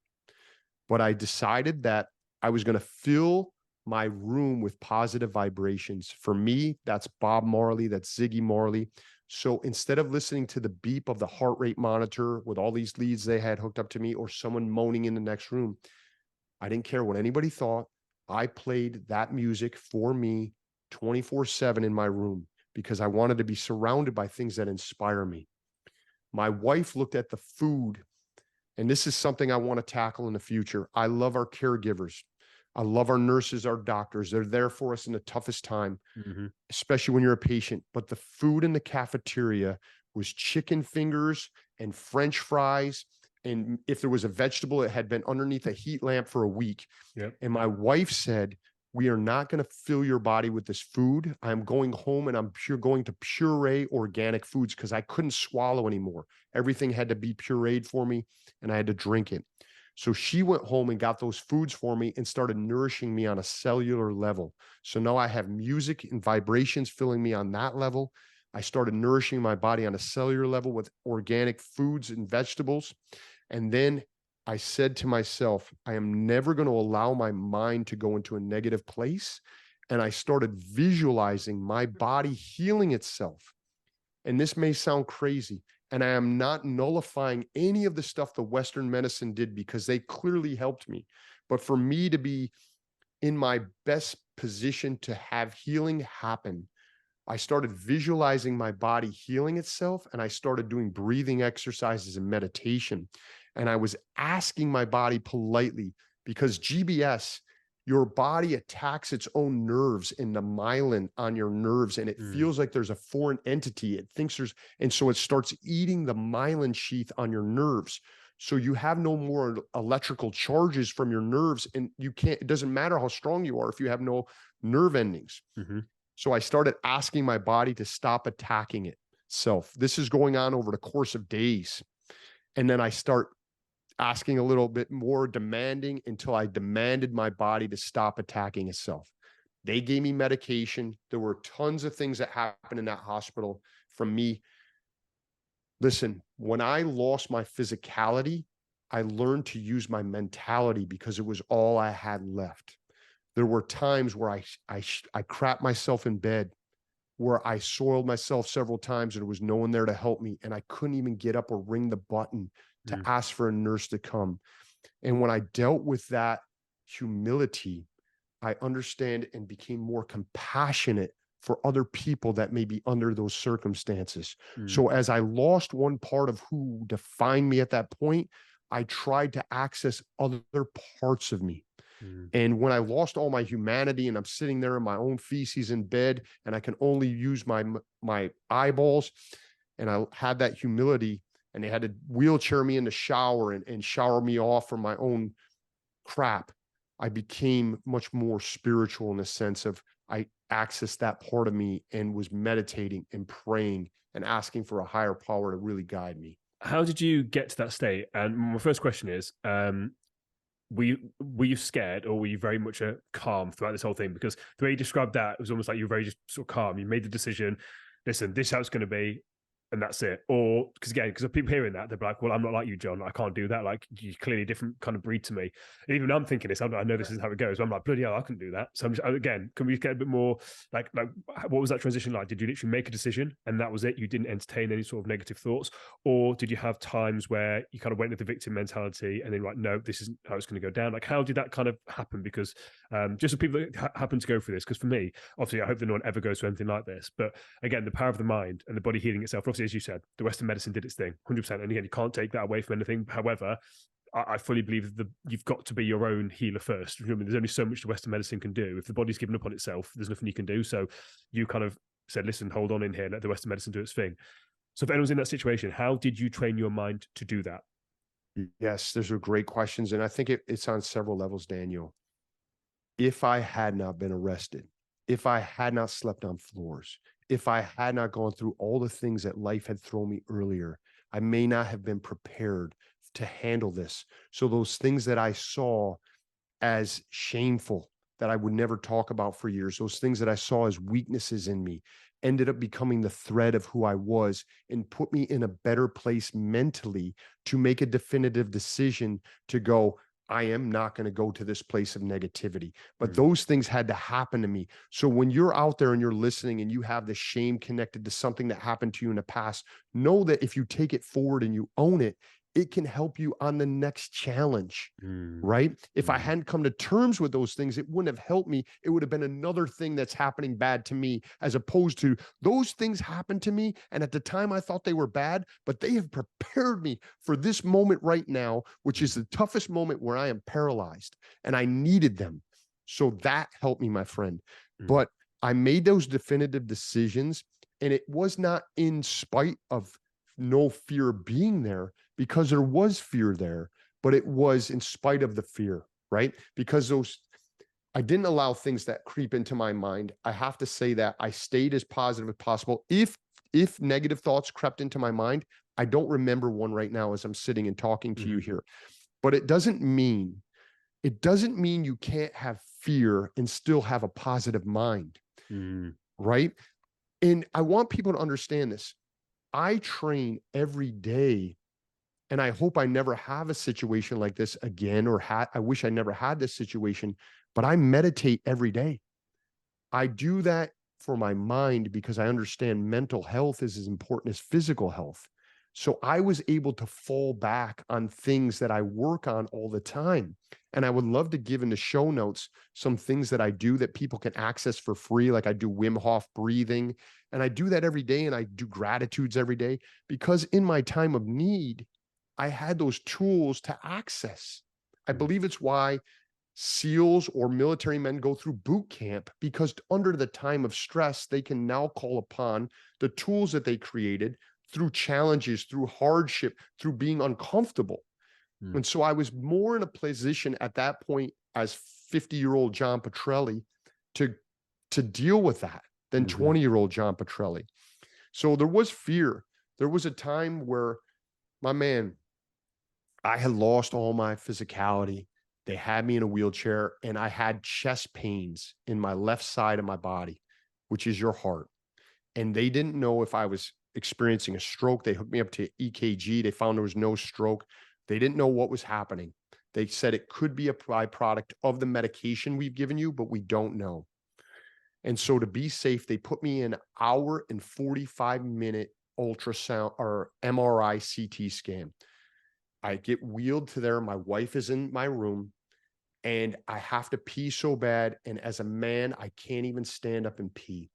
But I decided that I was going to fill my room with positive vibrations. For me, that's Bob Marley, that's Ziggy Marley. So instead of listening to the beep of the heart rate monitor with all these leads they had hooked up to me or someone moaning in the next room, I didn't care what anybody thought. I played that music for me 24/7 in my room because I wanted to be surrounded by things that inspire me. My wife looked at the food, and this is something I want to tackle in the future. I love our caregivers. I love our nurses, our doctors. They're there for us in the toughest time, especially when you're a patient. But the food in the cafeteria was chicken fingers and French fries. And if there was a vegetable, it had been underneath a heat lamp for a week. And my wife said, we are not going to fill your body with this food. I'm going home and I'm going to puree organic foods because I couldn't swallow anymore. Everything had to be pureed for me and I had to drink it. So she went home and got those foods for me and started nourishing me on a cellular level. So now I have music and vibrations filling me on that level. I started nourishing my body on a cellular level with organic foods and vegetables. And then I said to myself, I am never going to allow my mind to go into a negative place. And I started visualizing my body healing itself. And this may sound crazy, and I am not nullifying any of the stuff the Western medicine did, because they clearly helped me. But for me to be in my best position to have healing happen, I started visualizing my body healing itself, and I started doing breathing exercises and meditation. And I was asking my body politely, because GBS, your body attacks its own nerves in the myelin on your nerves, and it feels like there's a foreign entity. It thinks there's, and so it starts eating the myelin sheath on your nerves. So you have no more electrical charges from your nerves, and you can't, it doesn't matter how strong you are if you have no nerve endings. So I started asking my body to stop attacking itself. This is going on over the course of days. And then I start asking a little bit more, demanding, until I demanded my body to stop attacking itself. They gave me medication. There were tons of things that happened in that hospital from me. Listen, when I lost my physicality, I learned to use my mentality, because it was all I had left. There were times where I crapped myself in bed, where I soiled myself several times and there was no one there to help me. And I couldn't even get up or ring the button to ask for a nurse to come. And when I dealt with that humility, I understand and became more compassionate for other people that may be under those circumstances. So as I lost one part of who defined me at that point, I tried to access other parts of me. And when I lost all my humanity and I'm sitting there in my own feces in bed and I can only use my eyeballs, and I had that humility, and they had to wheelchair me in the shower and shower me off from my own crap, I became much more spiritual in the sense of I accessed that part of me and was meditating and praying and asking for a higher power to really guide me. How did you get to that state? And my first question is, were you scared, or were you very much calm throughout this whole thing? Because the way you described that, it was almost like you were very just sort of calm. You made the decision, listen, this is how it's going to be, and that's it. Or because people hearing that, they're like, well, I'm not like you, John. I can't do that. Like, you're clearly a different kind of breed to me. And even I'm thinking this, I know this is how it goes. I'm like, bloody hell, I couldn't do that. So I'm just, again, can we get a bit more like what was that transition like? Did you literally make a decision and that was it? You didn't entertain any sort of negative thoughts? Or did you have times where you kind of went with the victim mentality and then like, no, this isn't how it's going to go down? Like, how did that kind of happen? Because just for people that happen to go through this, because for me, obviously, I hope that no one ever goes through anything like this. But again, the power of the mind and the body healing itself, obviously, as you said, the Western medicine did its thing, 100%. And again, you can't take that away from anything. However, I fully believe that you've got to be your own healer first. Remember, there's only so much the Western medicine can do. If the body's given up on itself, there's nothing you can do. So you kind of said, listen, hold on in here, let the Western medicine do its thing. So if anyone's in that situation, how did you train your mind to do that? Yes, those are great questions. And I think it's on several levels, Daniel. If I had not been arrested, if I had not slept on floors, if I had not gone through all the things that life had thrown me earlier, I may not have been prepared to handle this. So those things that I saw as shameful, that I would never talk about for years, those things that I saw as weaknesses in me, ended up becoming the thread of who I was and put me in a better place mentally to make a definitive decision to go, I am not going to go to this place of negativity. But those things had to happen to me. So when you're out there and you're listening and you have the shame connected to something that happened to you in the past, know that if you take it forward and you own it, it can help you on the next challenge, right? If I hadn't come to terms with those things, it wouldn't have helped me. It would have been another thing that's happening bad to me, as opposed to those things happened to me. And at the time I thought they were bad, but they have prepared me for this moment right now, which is the toughest moment where I am paralyzed and I needed them. So that helped me, my friend. But I made those definitive decisions, and it was not in spite of no fear being there, because there was fear there, but it was in spite of the fear, right? Because I didn't allow things that creep into my mind. I have to say that I stayed as positive as possible. If negative thoughts crept into my mind, I don't remember one right now as I'm sitting and talking to you here. but it doesn't mean you can't have fear and still have a positive mind, right? And I want people to understand this. I train every day, and I hope I never have a situation like this again, or I wish I never had this situation, but I meditate every day. I do that for my mind because I understand mental health is as important as physical health. So I was able to fall back on things that I work on all the time. And I would love to give in the show notes some things that I do that people can access for free. Like I do Wim Hof breathing, and I do that every day. And I do gratitudes every day because in my time of need, I had those tools to access. I believe it's why SEALs or military men go through boot camp, because under the time of stress, they can now call upon the tools that they created through challenges, through hardship, through being uncomfortable. And so I was more in a position at that point as 50-year-old John Petrelli to deal with that than 20-year-old John Petrelli. So there was fear. There was a time where, my man, I had lost all my physicality. They had me in a wheelchair, and I had chest pains in my left side of my body, which is your heart. And they didn't know if I was experiencing a stroke. They hooked me up to EKG. They found there was no stroke. They didn't know what was happening. They said it could be a byproduct of the medication we've given you, but we don't know. And so to be safe, they put me in an hour and 45-minute ultrasound or MRI CT scan. I get wheeled to there. My wife is in my room, and I have to pee so bad. And as a man, I can't even stand up and pee.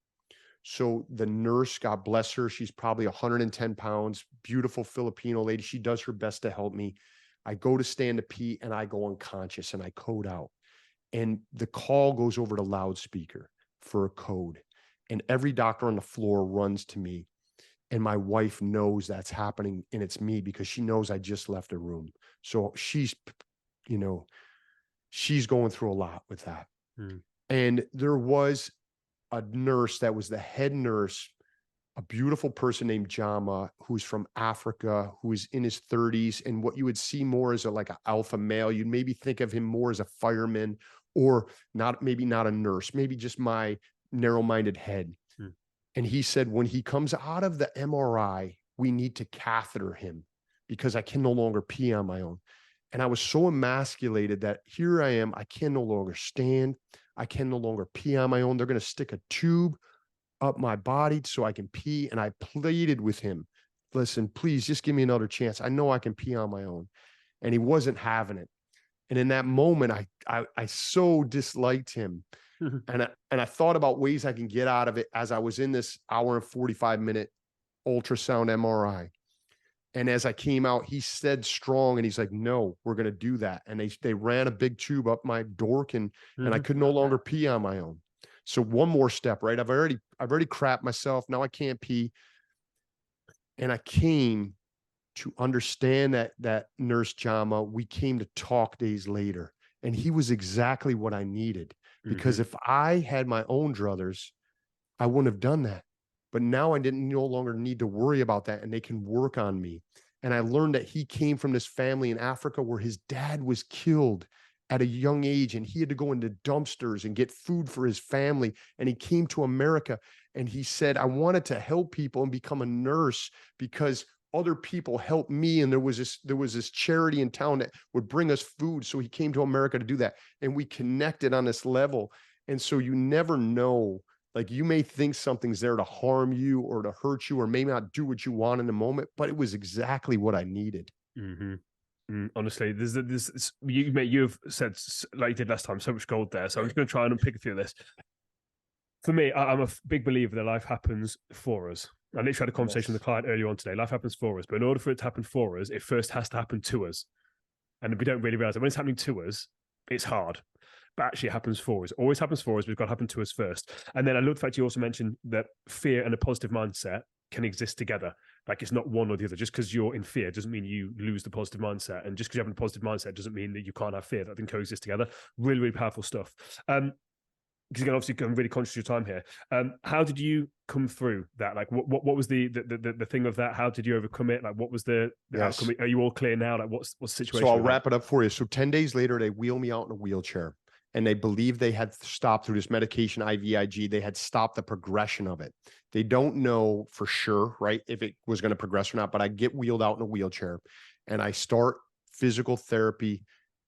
So the nurse, God bless her, she's probably 110 pounds, beautiful Filipino lady. She does her best to help me. I go to stand to pee, and I go unconscious, and I code out. And the call goes over to loudspeaker for a code. And every doctor on the floor runs to me. And my wife knows that's happening, and it's me, because she knows I just left a room. So she's going through a lot with that. And there was a nurse that was the head nurse, a beautiful person named Jama, who's from Africa, who is in his 30s. And what you would see more as like an alpha male, you'd maybe think of him more as a fireman, or maybe not a nurse, maybe just my narrow-minded head. And he said, when he comes out of the MRI, we need to catheter him because I can no longer pee on my own. And I was so emasculated that here I am, I can no longer stand. I can no longer pee on my own. They're going to stick a tube up my body so I can pee. And I pleaded with him, listen, please just give me another chance. I know I can pee on my own. And he wasn't having it. And in that moment, I so disliked him. And I thought about ways I can get out of it as I was in this hour and 45-minute ultrasound MRI. And as I came out, he said strong, and he's like, no, we're going to do that. And they ran a big tube up my dork, and I could no longer pee on my own. So one more step, right? I've already crapped myself. Now I can't pee. And I came to understand that nurse Jama, we came to talk days later, and he was exactly what I needed. Because if I had my own druthers, I wouldn't have done that. But now I no longer need to worry about that, and they can work on me. And I learned that he came from this family in Africa where his dad was killed at a young age, and he had to go into dumpsters and get food for his family. And he came to America, and he said, I wanted to help people and become a nurse because other people helped me. And there was this charity in town that would bring us food. So he came to America to do that. And we connected on this level. And so you never know, like you may think something's there to harm you or to hurt you, or may not do what you want in the moment, but it was exactly what I needed. Honestly, you've said, like you did last time, so much gold there. So I'm just going to try and unpick a few of this. For me, I'm a big believer that life happens for us. I literally had a conversation with a client earlier on today. Life happens for us, but in order for it to happen for us, it first has to happen to us. And we don't really realize that when it's happening to us, it's hard. But actually, it happens for us. It always happens for us, but it's got to happen to us first. And then I love the fact you also mentioned that fear and a positive mindset can exist together. Like it's not one or the other. Just because you're in fear doesn't mean you lose the positive mindset. And just because you have a positive mindset doesn't mean that you can't have fear. That can coexist together. Really, really powerful stuff. because you're obviously really conscious of your time here. How did you come through that? Like, what was the thing of that? How did you overcome it? Like, what was the outcome? Are you all clear now? Like, what's the situation? So I'll wrap it up for you. So 10 days later, they wheel me out in a wheelchair, and they believe they had stopped through this medication, IVIG. They had stopped the progression of it. They don't know for sure, right, if it was going to progress or not, but I get wheeled out in a wheelchair and I start physical therapy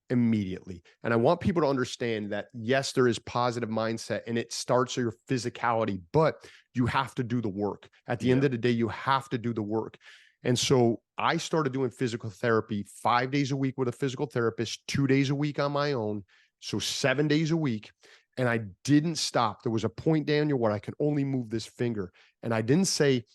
immediately. And I want people to understand that, yes, there is positive mindset and it starts with your physicality, but you have to do the work. At the end of the day, you have to do the work. And so I started doing physical therapy 5 days a week with a physical therapist, 2 days a week on my own. So 7 days a week. And I didn't stop. There was a point, Daniel, where I could only move this finger. And I didn't say,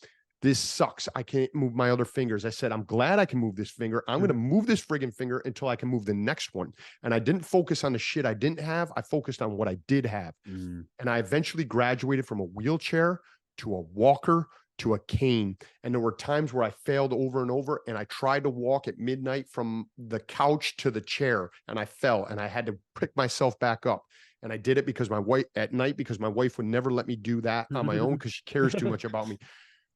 this sucks, I can't move my other fingers. I said, I'm glad I can move this finger. I'm going to move this friggin' finger until I can move the next one. And I didn't focus on the shit I didn't have. I focused on what I did have. And I eventually graduated from a wheelchair to a walker to a cane. And there were times where I failed over and over, and I tried to walk at midnight from the couch to the chair, and I fell, and I had to pick myself back up. And I did it because my wife at night, because my wife would never let me do that on my own because she cares too much about me.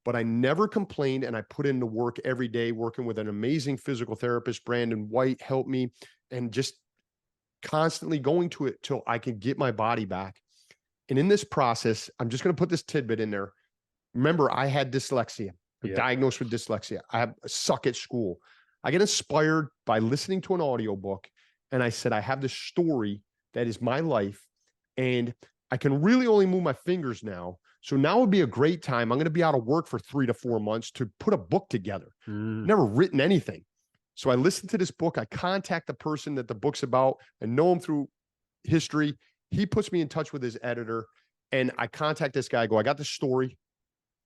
But I never complained, and I put in the work every day, working with an amazing physical therapist. Brandon White helped me, and just constantly going to it till I could get my body back. And in this process, I'm just going to put this tidbit in there. Remember, I had dyslexia, diagnosed with dyslexia. I suck at school. I get inspired by listening to an audiobook, and I said, I have this story that is my life, and I can really only move my fingers now. So now would be a great time. I'm going to be out of work for 3 to 4 months to put a book together. Never written anything. So I listened to this book. I contact the person that the book's about and know him through history. He puts me in touch with his editor, and I contact this guy. I go, I got this story.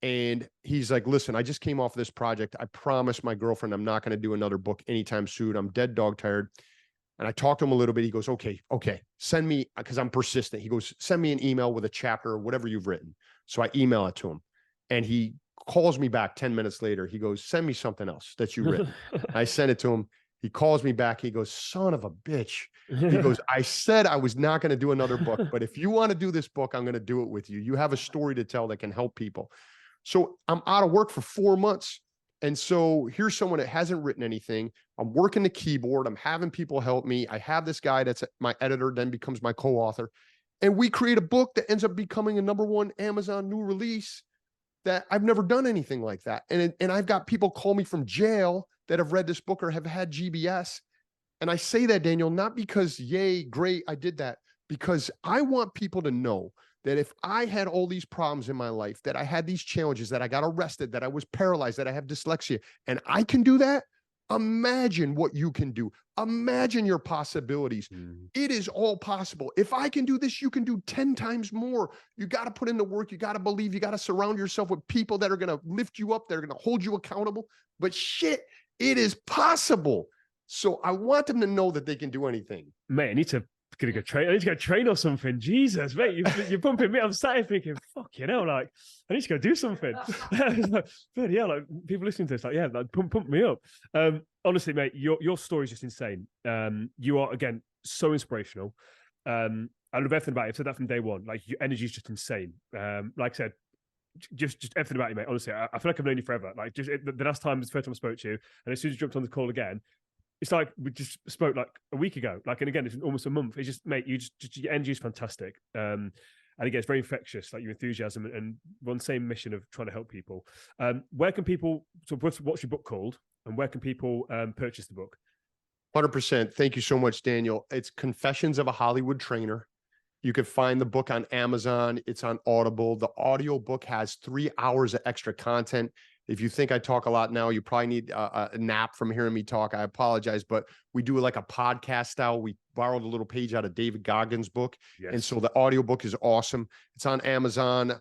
And he's like, listen, I just came off this project. I promised my girlfriend I'm not going to do another book anytime soon. I'm dead dog tired. And I talked to him a little bit. He goes, okay, send me, because I'm persistent. He goes, send me an email with a chapter or whatever you've written. So I email it to him, and he calls me back 10 minutes later. He goes, send me something else that you written. I sent it to him. He calls me back. He goes, son of a bitch. He goes, I said I was not going to do another book, but if you want to do this book, I'm going to do it with you. You have a story to tell that can help people. So I'm out of work for 4 months. And so here's someone that hasn't written anything. I'm working the keyboard. I'm having people help me. I have this guy that's my editor, then becomes my co-author. And we create a book that ends up becoming a #1 Amazon new release that I've never done anything like that. And I've got people call me from jail that have read this book or have had GBS. And I say that, Daniel, not because, yay, great, I did that, because I want people to know that if I had all these problems in my life, that I had these challenges, that I got arrested, that I was paralyzed, that I have dyslexia, and I can do that, imagine what you can do. Imagine your possibilities. It is all possible. If I can do this, you can do 10 times more. You got to put in the work. You got to believe. You got to surround yourself with people that are going to lift you up. They're going to hold you accountable. But shit, it is possible. So I want them to know that they can do anything. Mate, I need to go train or something. Jesus, mate, you're pumping me. I'm sat here thinking, fuck, like, I need to go do something. But yeah, like, people listening to this, like, yeah, like, pump me up. Honestly, mate, your story is just insane. You are, again, so inspirational. I love everything about you. I've said that from day one. Like, your energy is just insane. Like I said, just everything about you, mate. Honestly, I feel like I've known you forever. Like, just the last time, was the first time I spoke to you, and as soon as you jumped on the call again, it's like we just spoke like a week ago. Like, and again, it's almost a month. It's just, mate, your energy is fantastic. And again, it's very infectious, like your enthusiasm, and we're on the same mission of trying to help people. Where can people, so what's your book called, and where can people purchase the book? 100%. Thank you so much, Daniel. It's Confessions of a Hollywood Trainer. You can find the book on Amazon. It's on Audible. The audio book has 3 hours of extra content. If you think I talk a lot now, you probably need a nap from hearing me talk. I apologize, but we do it like a podcast style. We borrowed a little page out of David Goggins' book. Yes. And so the audiobook is awesome. It's on Amazon,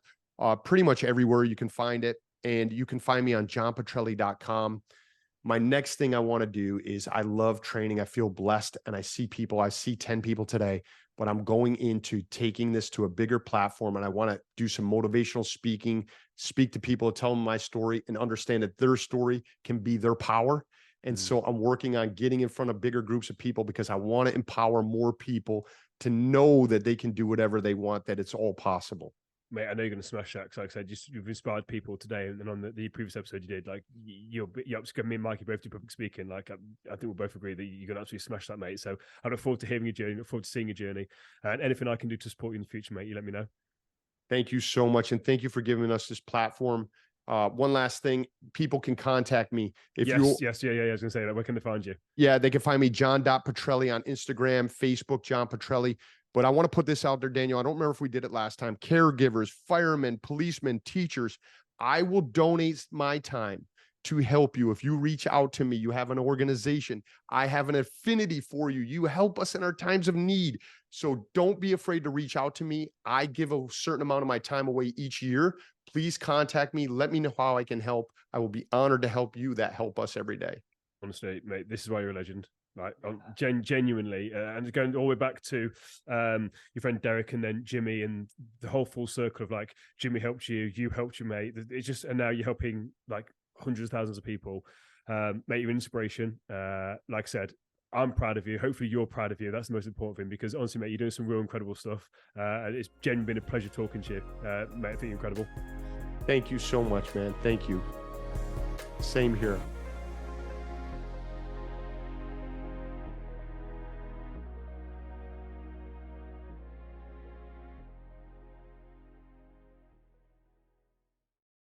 pretty much everywhere you can find it. And you can find me on johnpetrelli.com. My next thing I want to do is, I love training. I feel blessed, and I see 10 people today, but I'm going into taking this to a bigger platform, and I want to do some motivational speaking, speak to people, tell them my story, and understand that their story can be their power. And so I'm working on getting in front of bigger groups of people, because I want to empower more people to know that they can do whatever they want, that it's all possible. Mate, I know you're going to smash that because, like I said, you've inspired people today, and on the previous episode you did, like you're me and Mikey both do public speaking. Like I think we'll both agree that you're going to absolutely smash that, mate. So I look forward to hearing your journey, look forward to seeing your journey, and anything I can do to support you in the future, mate, you let me know. Thank you so much, and thank you for giving us this platform. One last thing, people can contact me if yeah. I was going to say that. Where can they find you? Yeah, they can find me John.Petrelli on Instagram, Facebook, John Petrelli. But I want to put this out there, Daniel. I don't remember if we did it last time. Caregivers, firemen, policemen, teachers. I will donate my time to help you. If you reach out to me, you have an organization, I have an affinity for you. You help us in our times of need. So don't be afraid to reach out to me. I give a certain amount of my time away each year. Please contact me. Let me know how I can help. I will be honored to help you that help us every day. Honestly, mate, this is why you're a legend. Like genuinely, and going all the way back to your friend Derek, and then Jimmy, and the whole full circle of like Jimmy helped you, you helped your mate. It's just, and now you're helping like hundreds of thousands of people. Mate, you're an inspiration. Like I said, I'm proud of you. Hopefully you're proud of you. That's the most important thing, because honestly, mate, you're doing some real incredible stuff. And it's genuinely been a pleasure talking to you. Mate, I think you're incredible. Thank you so much, man. Thank you. Same here.